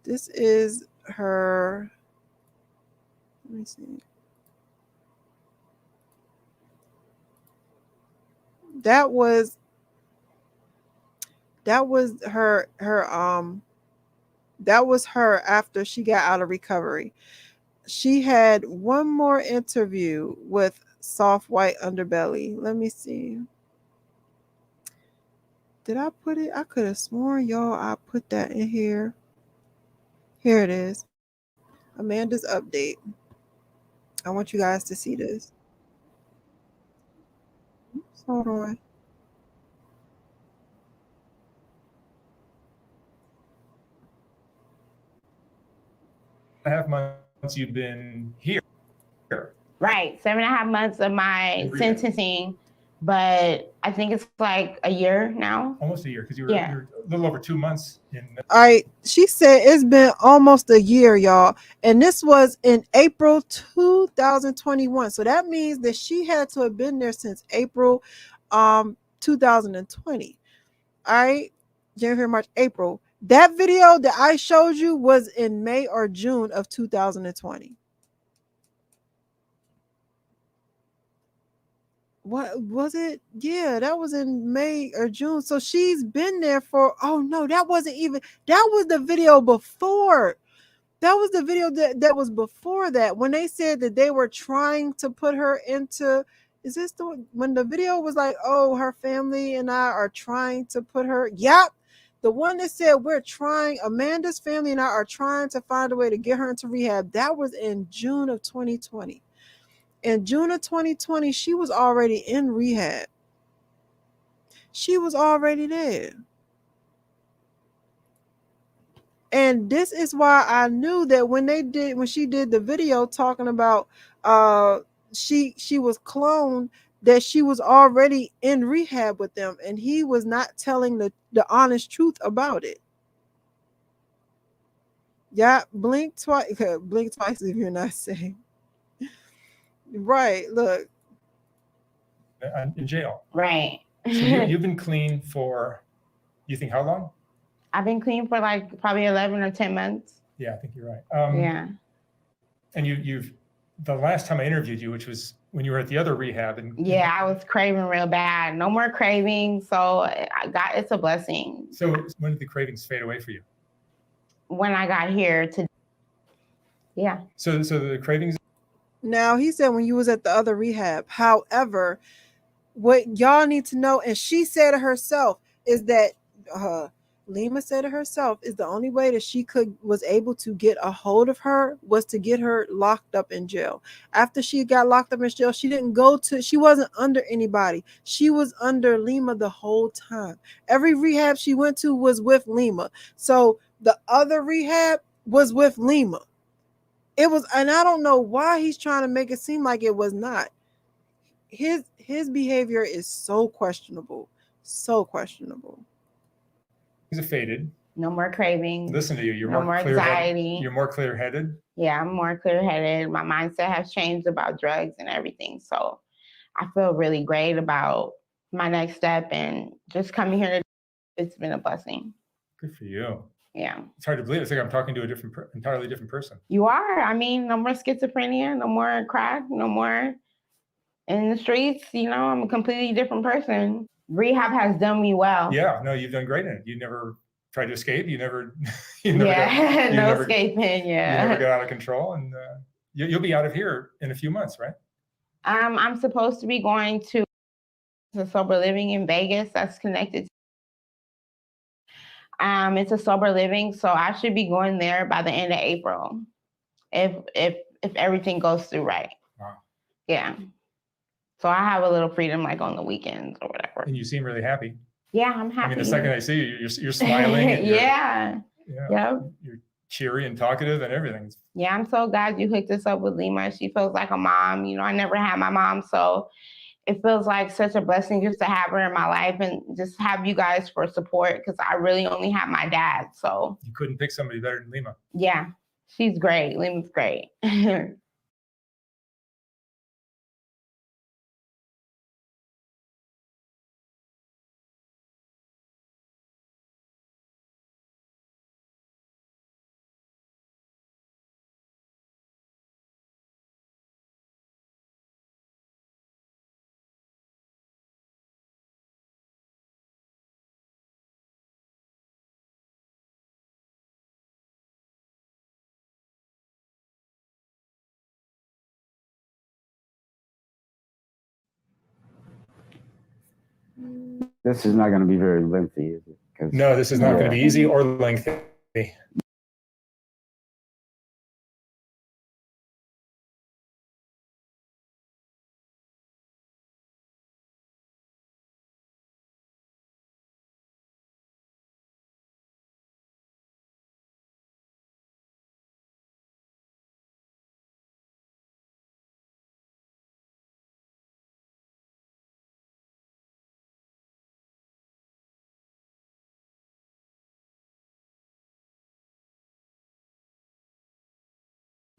This is her, let me see. That was her after she got out of recovery. She had one more interview with Soft White Underbelly. Let me see. Did I put it? I could have sworn, y'all, I put that in here. Here it is. Amanda's update. I want you guys to see this. Oops, hold on. Half months you've been here. Right. 7.5 months of my sentencing, but I think it's like a year now. Almost a year, because you're a little over 2 months in. All right. She said it's been almost a year, y'all. And this was in April 2021. So that means that she had to have been there since April 2020. All right. January, March, April. That video that I showed you was in May or June of 2020. what was it? Yeah, that was in May or June. So she's been there for, oh no, that wasn't even, that was the video before. That was the video that was before that, when they said that they were trying to put her into, is this the, when the video was like, oh, her family and I are trying to put her, yep. The one that said we're trying, Amanda's family and I are trying to find a way to get her into rehab. That was in June of 2020. In June of 2020, she was already in rehab. She was already there. And this is why I knew that when she did the video talking about she was cloned, that she was already in rehab with them, and he was not telling the honest truth about it. Yeah, blink twice. Blink twice if you're not saying. Right, look. In jail. Right. So you've been clean for, you think how long? I've been clean for like probably 11 or 10 months. Yeah, I think you're right. Yeah. And you've, the last time I interviewed you, which was when you were at the other rehab. And yeah, I was craving real bad. No more cravings. So it's a blessing. So when did the cravings fade away for you? When I got here to, yeah. So the cravings. Now, he said when you was at the other rehab. However, what y'all need to know, and she said it herself, is that Lima said it herself, is the only way that she was able to get a hold of her was to get her locked up in jail. After she got locked up in jail, she wasn't under anybody. She was under Lima the whole time. Every rehab she went to was with Lima. So the other rehab was with Lima. It was, and I don't know why he's trying to make it seem like it was not. His behavior is so questionable. So questionable. Things have faded. No more cravings. Listen to you. You're no more anxiety. You're more clear-headed. Yeah, I'm more clear-headed. My mindset has changed about drugs and everything. So I feel really great about my next step, and just coming here, it's been a blessing. Good for you. Yeah. It's hard to believe. It's like I'm talking to a entirely different person. You are. I mean, no more schizophrenia, no more crack, no more in the streets. You know, I'm a completely different person. Rehab has done me well. Yeah, no, you've done great in it. You never tried to escape. You never escaping. Yeah. You never got out of control, and you'll be out of here in a few months, right? I'm supposed to be going to sober living in Vegas. That's connected. It's a sober living, so I should be going there by the end of April, if everything goes through right. Wow. Yeah. So I have a little freedom, like on the weekends or whatever. And you seem really happy. Yeah, I'm happy. I mean, the second I see you, you're smiling. And yeah. You're cheery and talkative and everything. Yeah, I'm so glad you hooked us up with Lima. She feels like a mom. You know, I never had my mom, so it feels like such a blessing just to have her in my life and just have you guys for support, because I really only have my dad. So you couldn't pick somebody better than Lima. Yeah, she's great. Lima's great. This is not going to be very lengthy, is it? No, this is not going to be easy or lengthy.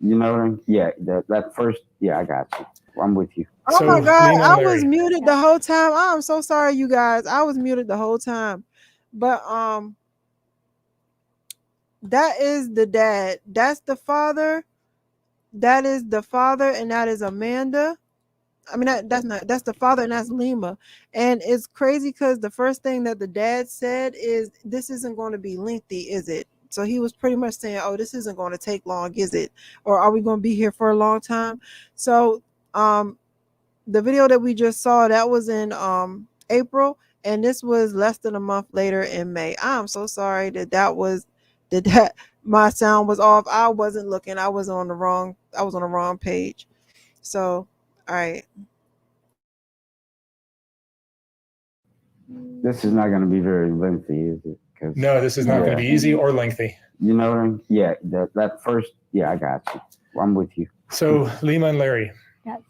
You know what I mean? Yeah, that first, yeah, I got you. I'm with you. Oh my God, I was muted the whole time. I'm so sorry, you guys. I was muted the whole time. But that is the dad. That's the father. That is the father, and that is Amanda. I mean, that's the father, and that's Lima. And it's crazy because the first thing that the dad said is, this isn't going to be lengthy, is it? So he was pretty much saying, oh, this isn't going to take long, is it? Or are we going to be here for a long time? So the video that we just saw, that was in April, and this was less than a month later in May. I'm so sorry that my sound was off. I wasn't looking. I was on the wrong page. So, all right. This is not going to be very lengthy, is it? No, this is not going to be easy or lengthy. You know what I mean? Yeah, that first, yeah, I got you. I'm with you. So, Lima and Larry. Yes.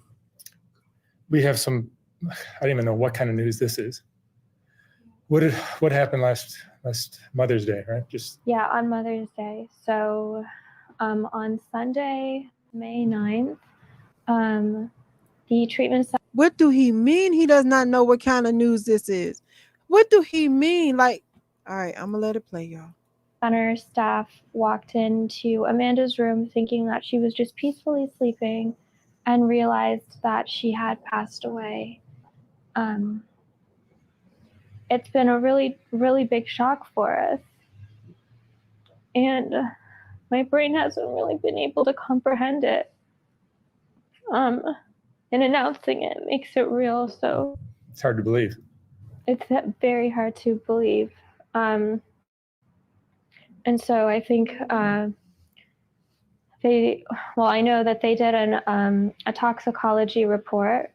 We have some, I don't even know what kind of news this is. What happened last Mother's Day, right? Yeah, on Mother's Day. So on Sunday, May 9th, the treatment center. What do he mean he does not know what kind of news this is? What do he mean? Like, all right, I'm going to let it play, y'all. Center staff walked into Amanda's room thinking that she was just peacefully sleeping and realized that she had passed away. It's been a really, really big shock for us. And my brain hasn't really been able to comprehend it. And announcing it makes it real, so it's hard to believe. It's very hard to believe. And so I think I know that they did a toxicology report.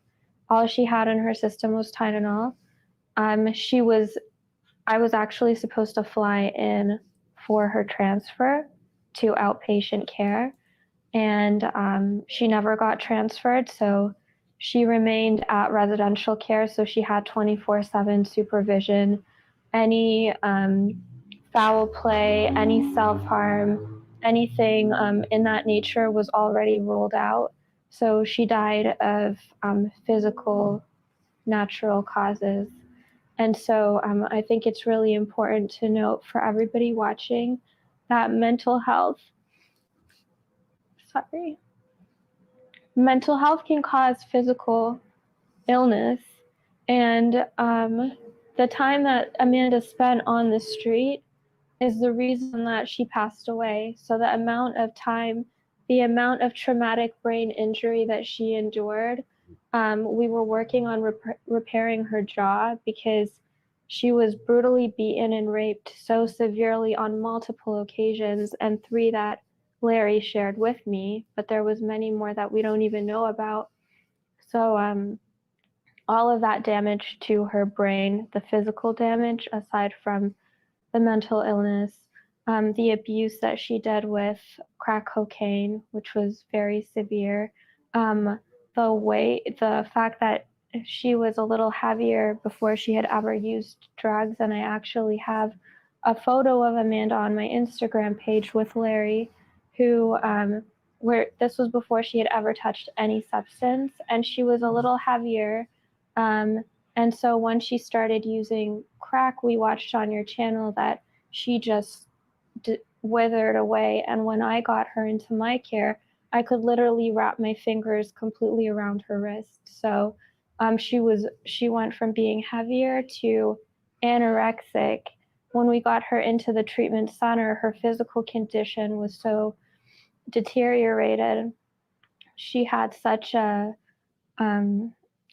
All she had in her system was Tylenol. I was actually supposed to fly in for her transfer to outpatient care, and she never got transferred, so she remained at residential care, so she had 24/7 supervision. Any foul play, any self-harm, anything in that nature was already ruled out. So she died of physical, natural causes. And so I think it's really important to note for everybody watching that mental health can cause physical illness. And the time that Amanda spent on the street is the reason that she passed away. So the amount of time, the amount of traumatic brain injury that she endured, we were working on repairing her jaw because she was brutally beaten and raped so severely on multiple occasions, and 3 that Larry shared with me, but there was many more that we don't even know about. So all of that damage to her brain, the physical damage, aside from the mental illness, the abuse that she did with crack cocaine, which was very severe, the fact that she was a little heavier before she had ever used drugs. And I actually have a photo of Amanda on my Instagram page with Larry, who where this was before she had ever touched any substance, and she was a little heavier. And so when she started using crack, we watched on your channel that she just withered away. And when I got her into my care, I could literally wrap my fingers completely around her wrist. So she went from being heavier to anorexic. When we got her into the treatment center, her physical condition was so deteriorated. She had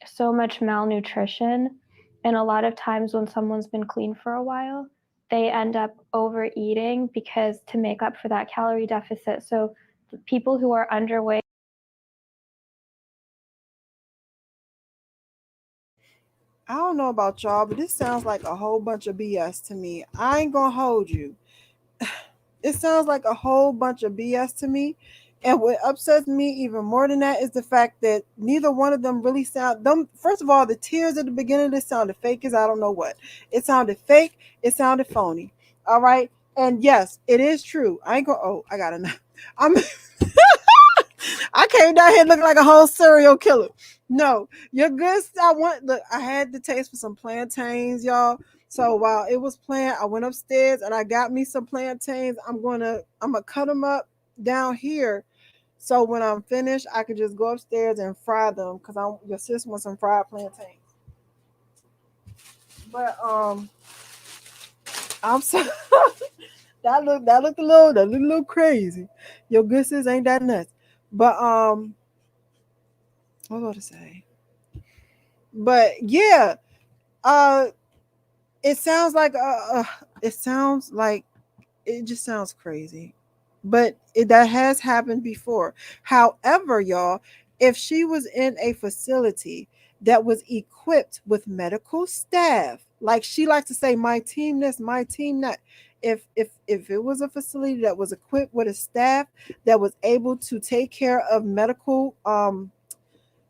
so much malnutrition, and a lot of times when someone's been clean for a while, they end up overeating because to make up for that calorie deficit. So people who are underweight. I don't know about y'all, but this sounds like a whole bunch of BS to me. I ain't gonna hold you. It sounds like a whole bunch of BS to me. And what upsets me even more than that is the fact that neither one of them really sound them. First of all, the tears at the beginning of this sounded fake as I don't know what. It sounded fake. It sounded phony. All right. And yes, it is true. I ain't gonna, oh, I got enough. I came down here looking like a whole serial killer. No, you're good. I had the taste for some plantains, y'all. So while it was playing, I went upstairs and I got me some plantains. I'm gonna cut them up down here So when I'm finished, I could just go upstairs and fry them because your sis wants some fried plantains. But I'm so that looked a little crazy. Your good sis ain't that nuts. But what was I about to say? But yeah, uh, it sounds like it just sounds crazy, but that has happened before. However, y'all, if she was in a facility that was equipped with medical staff, like she likes to say, my team this, my team that. If it was a facility that was equipped with a staff that was able to take care of medical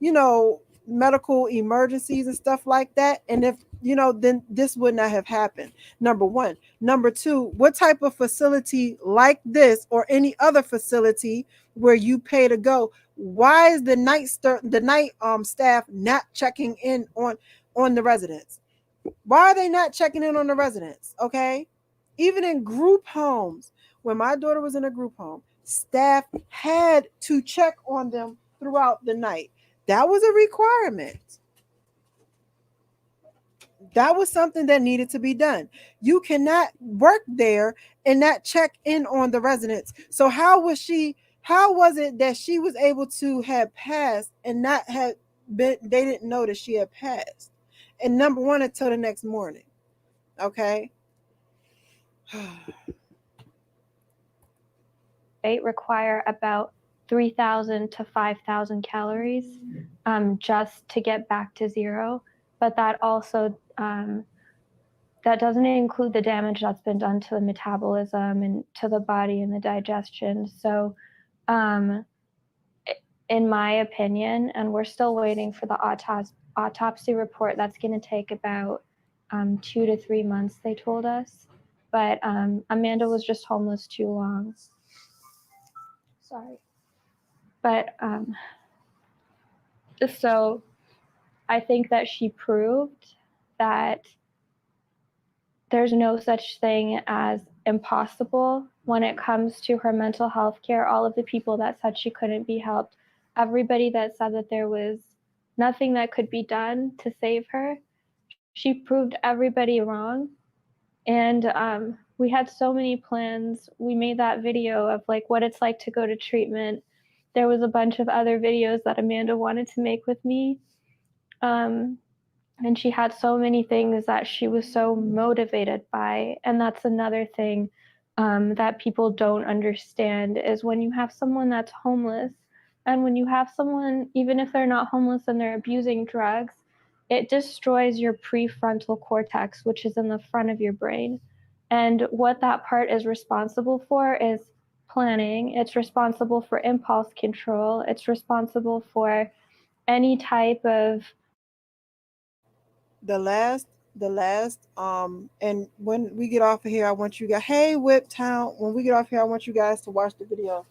you know, medical emergencies and stuff like that. And if, then this would not have happened. Number one. Number two, what type of facility like this or any other facility where you pay to go, why is the night staff not checking in on the residents? Why are they not checking in on the residents? Okay. Even in group homes, when my daughter was in a group home, staff had to check on them throughout the night. That was a requirement. That was something that needed to be done. You cannot work there and not check in on the residents. So how was it that she was able to have passed and not have been, they didn't know that she had passed? And number one, until the next morning. Okay. Require about 3,000 to 5,000 calories just to get back to zero. But that also, that doesn't include the damage that's been done to the metabolism and to the body and the digestion. So in my opinion, and we're still waiting for the autopsy report, that's going to take about 2 to 3 months, they told us. But Amanda was just homeless too long. Sorry. But so I think that she proved that there's no such thing as impossible when it comes to her mental health care. All of the people that said she couldn't be helped, everybody that said that there was nothing that could be done to save her, she proved everybody wrong. And we had so many plans. We made that video of like what it's like to go to treatment. There was a bunch of other videos that Amanda wanted to make with me. And she had so many things that she was so motivated by. And that's another thing that people don't understand is when you have someone that's homeless, and when you have someone, even if they're not homeless and they're abusing drugs, it destroys your prefrontal cortex, which is in the front of your brain. And what that part is responsible for is planning. It's responsible for impulse control. It's responsible for any type of the last and when we get off of here, I want you guys, hey Whip Town, when we get off here, I want you guys to watch the video.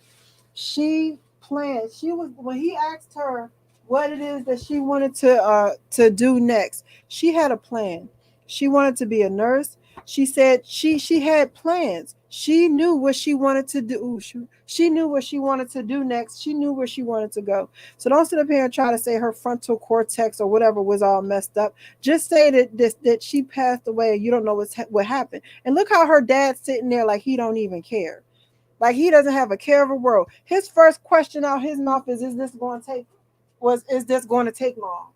She planned, she was, when he asked her what it is that she wanted to do next, she had a plan. She wanted to be a nurse. She said she had plans. She knew what she wanted to do. She knew what she wanted to do next. She knew where she wanted to go. So don't sit up here and try to say her frontal cortex or whatever was all messed up. Just say that she passed away and you don't know what happened. And look how her dad's sitting there like he don't even care. Like he doesn't have a care of the world. His first question out his mouth is this going to take long?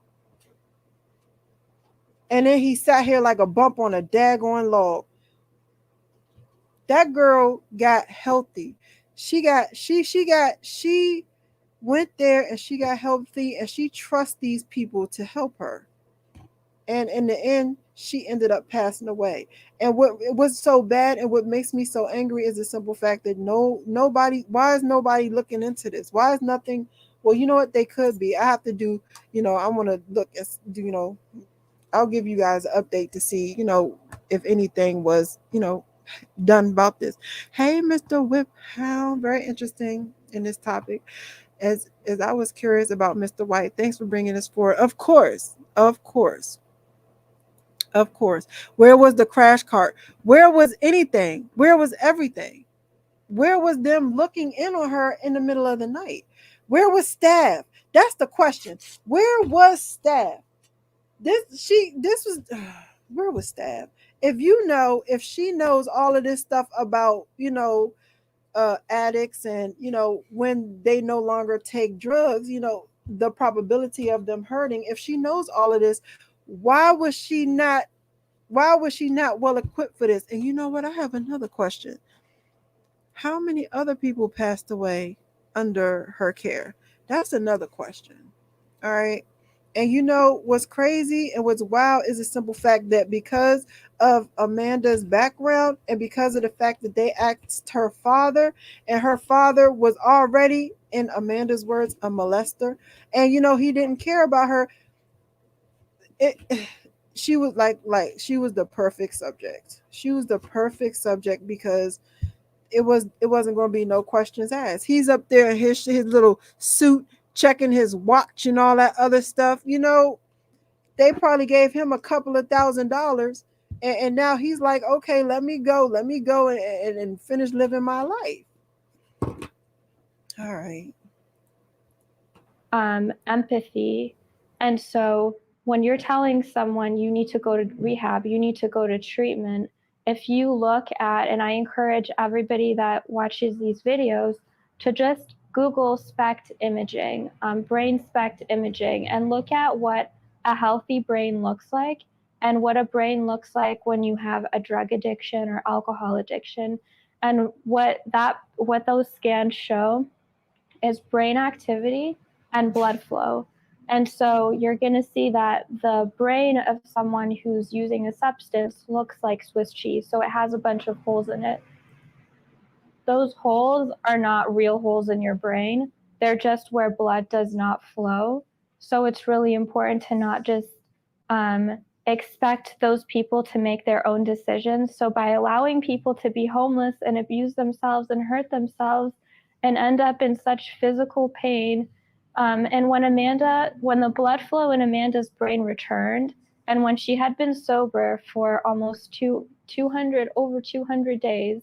And then he sat here like a bump on a daggone log. That girl got healthy. She went there and she got healthy and she trusts these people to help her. And in the end, she ended up passing away. And what was so bad and what makes me so angry is the simple fact that why is nobody looking into this? Why is nothing? Well, you know what? They could be. I have to do, I want to look at, I'll give you guys an update to see, if anything was, done about this. Hey, Mr. Whip Hound, very interesting in this topic. As I was curious about Mr. White, thanks for bringing this forward. Of course. Where was the crash cart? Where was anything? Where was everything? Where was them looking in on her in the middle of the night? Where was staff? That's the question. Where was staff? This was where was staff? If she knows all of this stuff about, addicts and, when they no longer take drugs, the probability of them hurting, if she knows all of this, why was she not well equipped for this? And you know what? I have another question. How many other people passed away under her care? That's another question. All right. And what's crazy and what's wild is the simple fact that because of Amanda's background and because of the fact that they asked her father, and her father was already, in Amanda's words, a molester, and he didn't care about her. It, she was she was the perfect subject. She was the perfect subject because it wasn't going to be no questions asked. He's up there in his little suit, checking his watch and all that other stuff. They probably gave him a couple of $1,000, and now he's like, okay, let me go and finish living my life. All right. Empathy. And so when you're telling someone you need to go to rehab, you need to go to treatment, if you look at, and I encourage everybody that watches these videos to just Google SPECT imaging, brain SPECT imaging, and look at what a healthy brain looks like and what a brain looks like when you have a drug addiction or alcohol addiction. And what those scans show is brain activity and blood flow. And so you're going to see that the brain of someone who's using a substance looks like Swiss cheese. So it has a bunch of holes in it. Those holes are not real holes in your brain. They're just where blood does not flow. So it's really important to not just expect those people to make their own decisions. So by allowing people to be homeless and abuse themselves and hurt themselves and end up in such physical pain, and when the blood flow in Amanda's brain returned, and when she had been sober for almost over 200 days,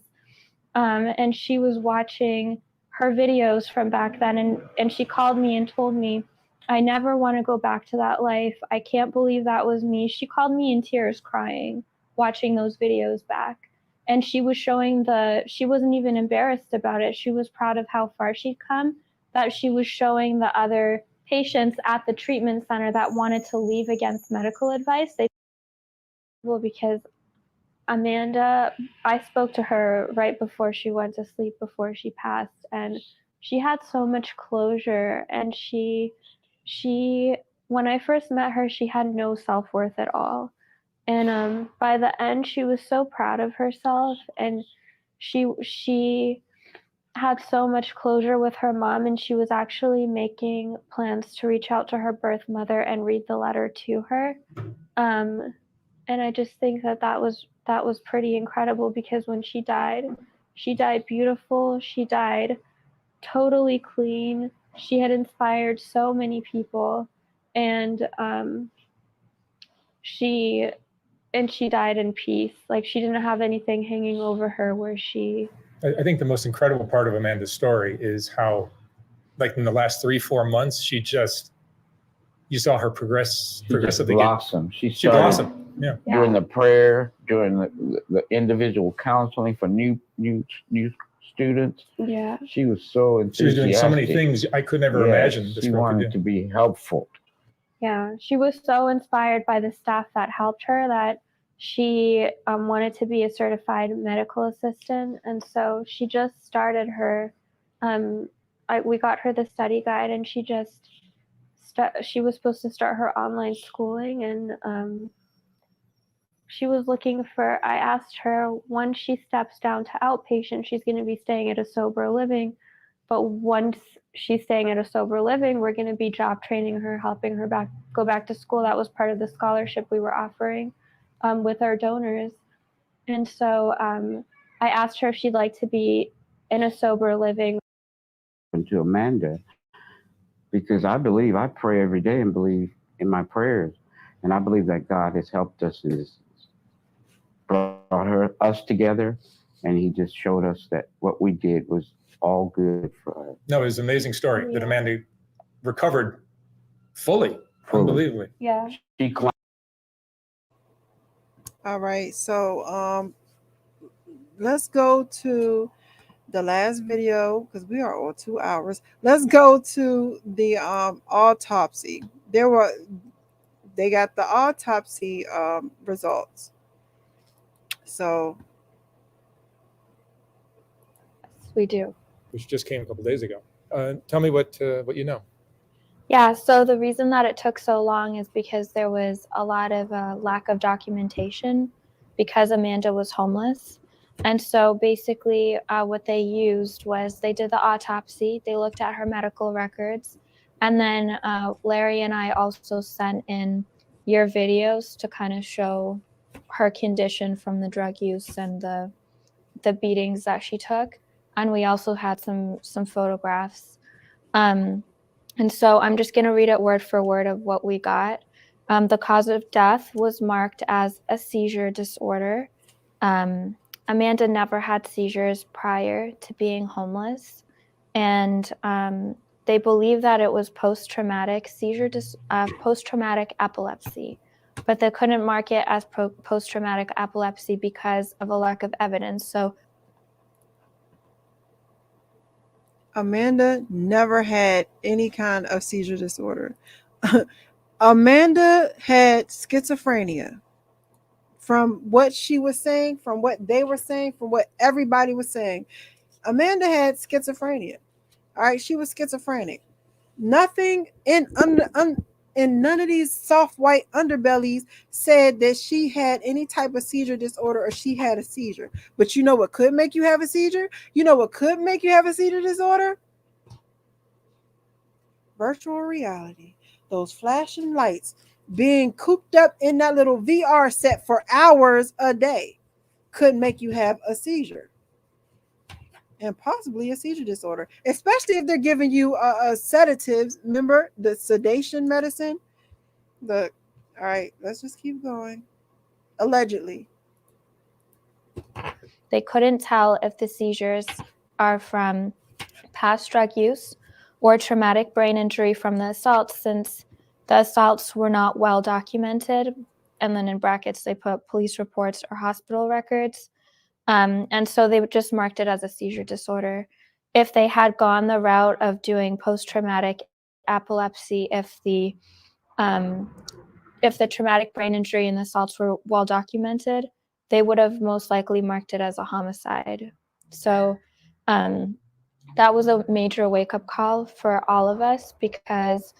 and she was watching her videos from back then, and she called me and told me, I never want to go back to that life. I can't believe that was me. She called me in tears, crying, watching those videos back. And she was she wasn't even embarrassed about it. She was proud of how far she'd come, that she was showing the other patients at the treatment center that wanted to leave against medical advice. Because Amanda, I spoke to her right before she went to sleep, before she passed, and she had so much closure. And she when I first met her, she had no self-worth at all. And by the end, she was so proud of herself, and she had so much closure with her mom, and she was actually making plans to reach out to her birth mother and read the letter to her. And I just think that was pretty incredible, because when she died beautiful. She died totally clean. She had inspired so many people, and she died in peace. Like, she didn't have anything hanging over her where she... I think the most incredible part of Amanda's story is how, like, in the last 3-4 months, you saw her progressively blossom. She blossomed. Yeah. During the prayer, during the individual counseling for new students. Yeah. She was so enthusiastic. She was doing so many things I could never imagine. She wanted to be helpful. Yeah, she was so inspired by the staff that helped her that she wanted to be a certified medical assistant. And so she just started her, we got her the study guide, and she was supposed to start her online schooling. And she was looking for, I asked her, once she steps down to outpatient, she's going to be staying at a sober living. But once she's staying at a sober living, we're going to be job training her, helping her go back to school. That was part of the scholarship we were offering with our donors. And so I asked her if she'd like to be in a sober living. And to Amanda, because I pray every day and believe in my prayers. And I believe that God has helped us and brought us together And he just showed us that what we did was all good for her. No, it was an amazing story that Amanda recovered fully. Unbelievably. Yeah. She climbed. All right, so let's go to the last video because we are on 2 hours. Let's go to the autopsy. They got the autopsy results. So We do. Which just came a couple days ago. Tell me what you know. Yeah, so the reason that it took so long is because there was a lot of lack of documentation because Amanda was homeless. And so basically what they used was they did the autopsy, they looked at her medical records, and then Larry and I also sent in your videos to kind of show her condition from the drug use and the beatings that she took. And we also had some photographs. And so I'm just going to read it word for word of what we got. The cause of death was marked as a seizure disorder. Amanda never had seizures prior to being homeless. And they believe that it was post-traumatic post-traumatic epilepsy. But they couldn't mark it as post-traumatic epilepsy because of a lack of evidence. So Amanda never had any kind of seizure disorder. Amanda had schizophrenia. From what she was saying, from what they were saying, from what everybody was saying, Amanda had schizophrenia. All right, she was schizophrenic. Nothing in none of these soft white underbellies said that she had any type of seizure disorder or she had a seizure. But you know what could make you have a seizure? You know what could make you have a seizure disorder? Virtual reality. Those flashing lights, being cooped up in that little VR set for hours a day could make you have a seizure. And possibly a seizure disorder, especially if they're giving you sedatives. Remember the sedation medicine? All right, let's just keep going. Allegedly. They couldn't tell if the seizures are from past drug use or traumatic brain injury from the assaults, since the assaults were not well documented. And then in brackets, they put police reports or hospital records. And so they just marked it as a seizure disorder. If they had gone the route of doing post-traumatic epilepsy, if the traumatic brain injury and the assaults were well documented, they would have most likely marked it as a homicide. So that was a major wake-up call for all of us, because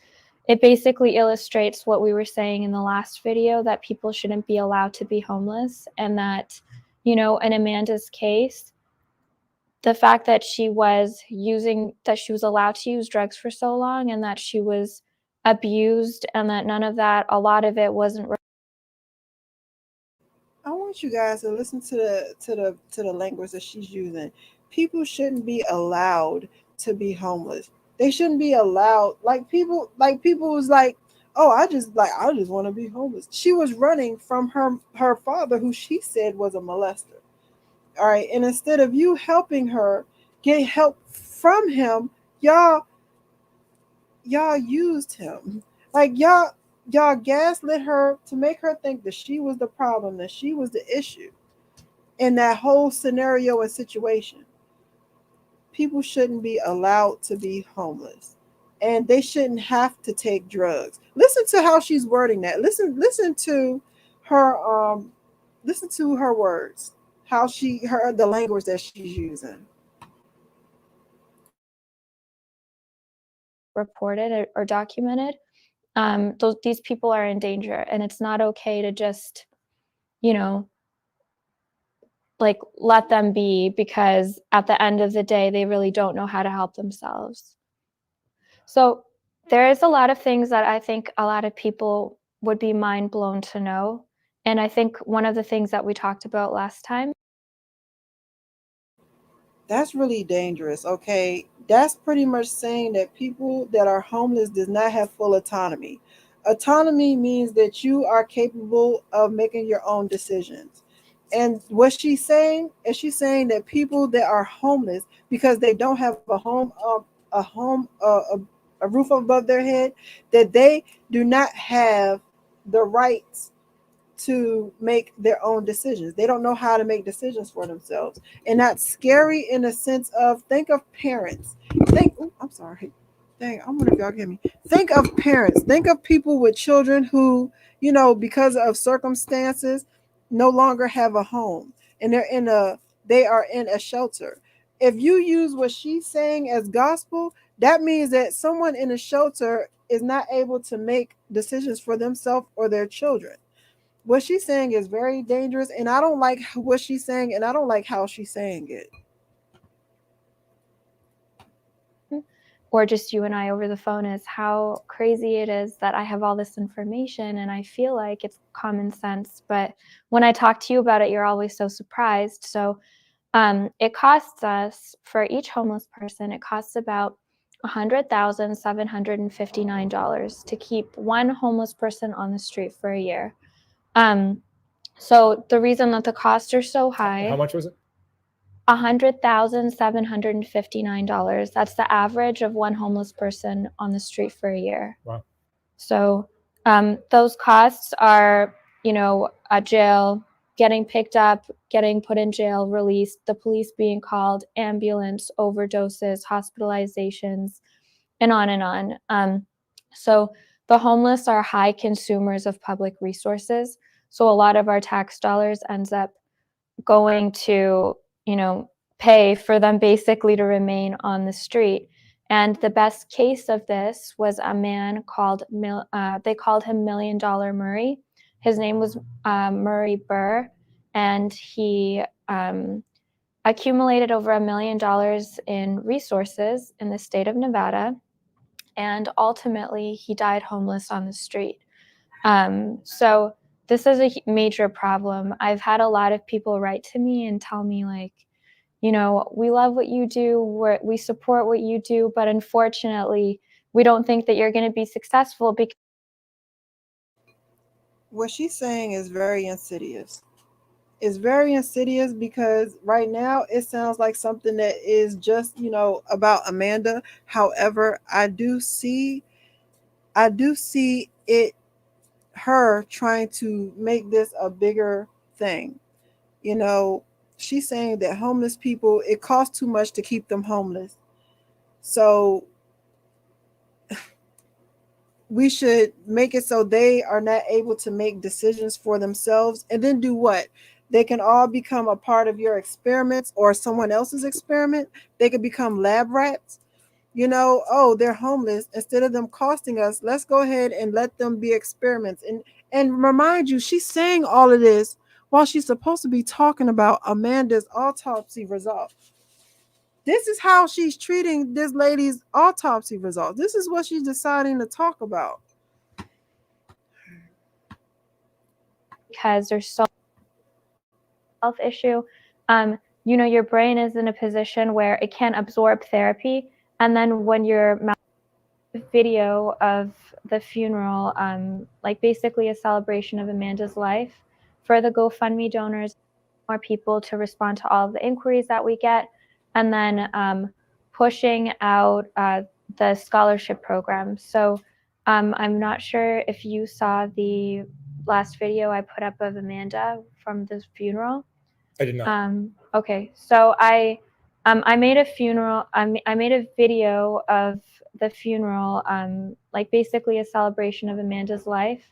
it basically illustrates what we were saying in the last video, that people shouldn't be allowed to be homeless, and that, you know, in Amanda's case, the fact that she was allowed to use drugs for so long, and that she was abused, and that none of that, a lot of it wasn't. I want you guys to listen to the language that she's using. People shouldn't be allowed to be homeless. They shouldn't be allowed. People was like, oh, I just want to be homeless. She was running from her father, who she said was a molester. All right, and instead of you helping her get help from him, y'all used him. Like y'all gaslit her to make her think that she was the problem, that she was the issue in that whole scenario and situation. People shouldn't be allowed to be homeless, and they shouldn't have to take drugs. Listen to how she's wording that. Listen to her listen to her words, how the language that she's using. Reported or documented, these people are in danger, and it's not okay to just, you know, like let them be, because at the end of the day, they really don't know how to help themselves. So there is a lot of things that I think a lot of people would be mind blown to know. And I think one of the things that we talked about last time. That's really dangerous, okay? That's pretty much saying that people that are homeless does not have full autonomy. Autonomy means that you are capable of making your own decisions. And what she's saying is she's saying that people that are homeless because they don't have a roof above their head, that they do not have the rights to make their own decisions. They don't know how to make decisions for themselves. And that's scary in a sense of, think of parents. I'm sorry. Dang, I wonder if y'all get me. Think of parents. Think of people with children who, because of circumstances, no longer have a home. And they are in a shelter. If you use what she's saying as gospel, that means that someone in a shelter is not able to make decisions for themselves or their children. What she's saying is very dangerous, and I don't like what she's saying, and I don't like how she's saying it. Or just you and I over the phone, is how crazy it is that I have all this information and I feel like it's common sense. But when I talk to you about it, you're always so surprised. So it costs us, for each homeless person, it costs about $100,759 to keep one homeless person on the street for a year. So the reason that the costs are so high. How much was it? $100,759. That's the average of one homeless person on the street for a year. Wow. So those costs are, a jail, getting picked up, getting put in jail, released, the police being called, ambulance, overdoses, hospitalizations, and on and on. So the homeless are high consumers of public resources. So a lot of our tax dollars ends up going to, pay for them basically to remain on the street. And the best case of this was a man called, they called him $1 Million Murray. His name was Murray Burr, and he accumulated over $1 million in resources in the state of Nevada. And ultimately, he died homeless on the street. So this is a major problem. I've had a lot of people write to me and tell me, like, we love what you do, we support what you do, but unfortunately, we don't think that you're going to be successful because. What she's saying is very insidious. It's very insidious because right now it sounds like something that is just, about Amanda. However, I do see it, her trying to make this a bigger thing. She's saying that homeless people, it costs too much to keep them homeless. So we should make it so they are not able to make decisions for themselves. And then do what? They can all become a part of your experiments or someone else's experiment. They could become lab rats. They're homeless. Instead of them costing us, let's go ahead and let them be experiments. And remind you, she's saying all of this while she's supposed to be talking about Amanda's autopsy results. This is how she's treating this lady's autopsy results. This is what she's deciding to talk about. Because there's so health issue. Your brain is in a position where it can't absorb therapy. And then when you're video of the funeral, like basically a celebration of Amanda's life, for the GoFundMe donors, more people to respond to all of the inquiries that we get, and then pushing out the scholarship program. So I'm not sure if you saw the last video I put up of Amanda from this funeral. I did not. Okay, so I made a funeral. I made a video of the funeral, like basically a celebration of Amanda's life,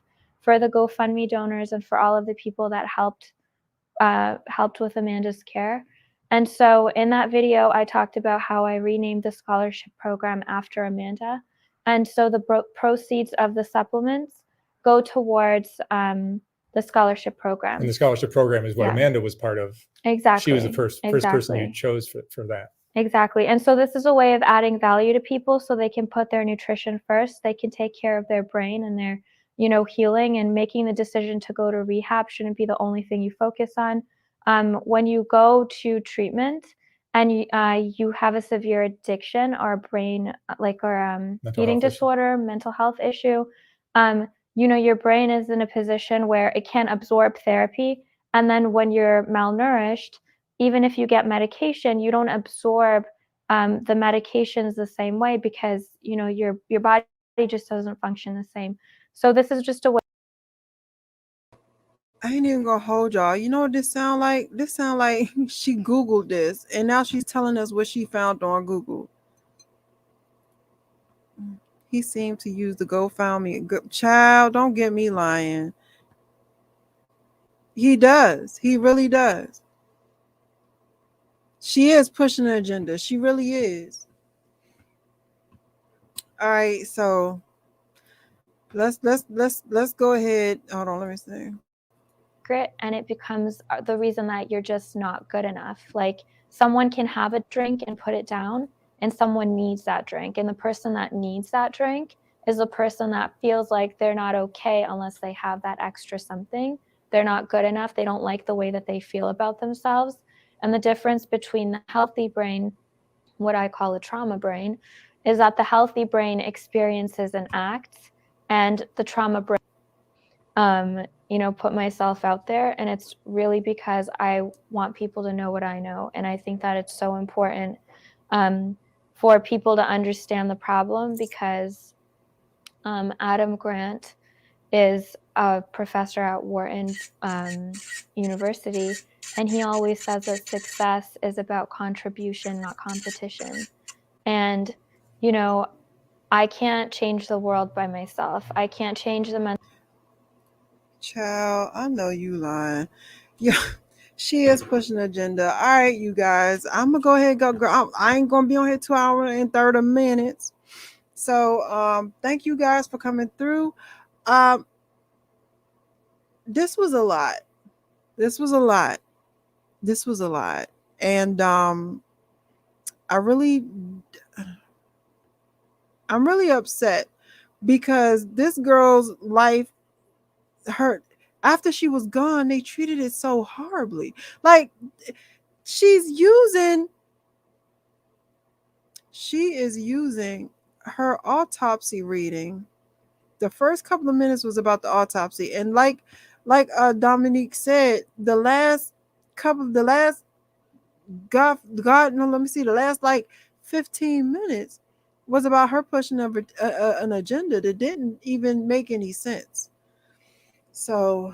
for the GoFundMe donors and for all of the people that helped with Amanda's care. And so in that video, I talked about how I renamed the scholarship program after Amanda. And so the proceeds of the supplements go towards the scholarship program. And the scholarship program is what Amanda was part of. Exactly. She was the first person you chose for that. Exactly. And so this is a way of adding value to people so they can put their nutrition first. They can take care of their brain and their, healing, and making the decision to go to rehab shouldn't be the only thing you focus on. When you go to treatment and you have a severe addiction or brain, or eating disorder, mental health issue, your brain is in a position where it can't absorb therapy. And then when you're malnourished, even if you get medication, you don't absorb the medications the same way because, you know, your body just doesn't function the same. So this is just a way. I ain't even gonna hold y'all. You know what this sound like? This sound like she Googled this, and now she's telling us what she found on Google. He seemed to use the GoFundMe. Child, don't get me lying. He does. He really does. She is pushing the agenda. She really is. All right, so let's go ahead. Hold on, let me see. Grit, and it becomes the reason that you're just not good enough. Like someone can have a drink and put it down, and someone needs that drink, and the person that needs that drink is the person that feels like they're not okay unless they have that extra something. They're not good enough. They don't like the way that they feel about themselves. And the difference between the healthy brain, what I call a trauma brain, is that the healthy brain experiences and acts, and the trauma brain you know, put myself out there. And it's really because I want people to know what I know. And I think that it's so important for people to understand the problem, because Adam Grant is a professor at Wharton University, and he always says that success is about contribution, not competition. And, you know, I can't change the world by myself. I can't change the mental. Child, I know you lying. Yeah, she is pushing the agenda. All right, you guys, I'm gonna go ahead and go. Girl, I ain't gonna be on here 2 hours and 30 minutes. So, thank you guys for coming through. This was a lot. This was a lot. This was a lot, and I'm really upset because this girl's life hurt. After she was gone, they treated it so horribly. Like she is using her autopsy reading. The first couple of minutes was about the autopsy, and like Dominique said, the last no, let me see, the last like 15 minutes was about her pushing an agenda that didn't even make any sense. So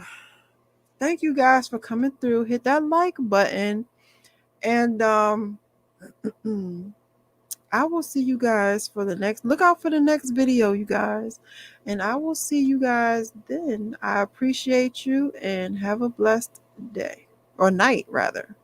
thank you guys for coming through. Hit that like button, and I will see you guys for the next. Look out for the next video, you guys, and I will see you guys then. I appreciate you, and have a blessed day or night, rather.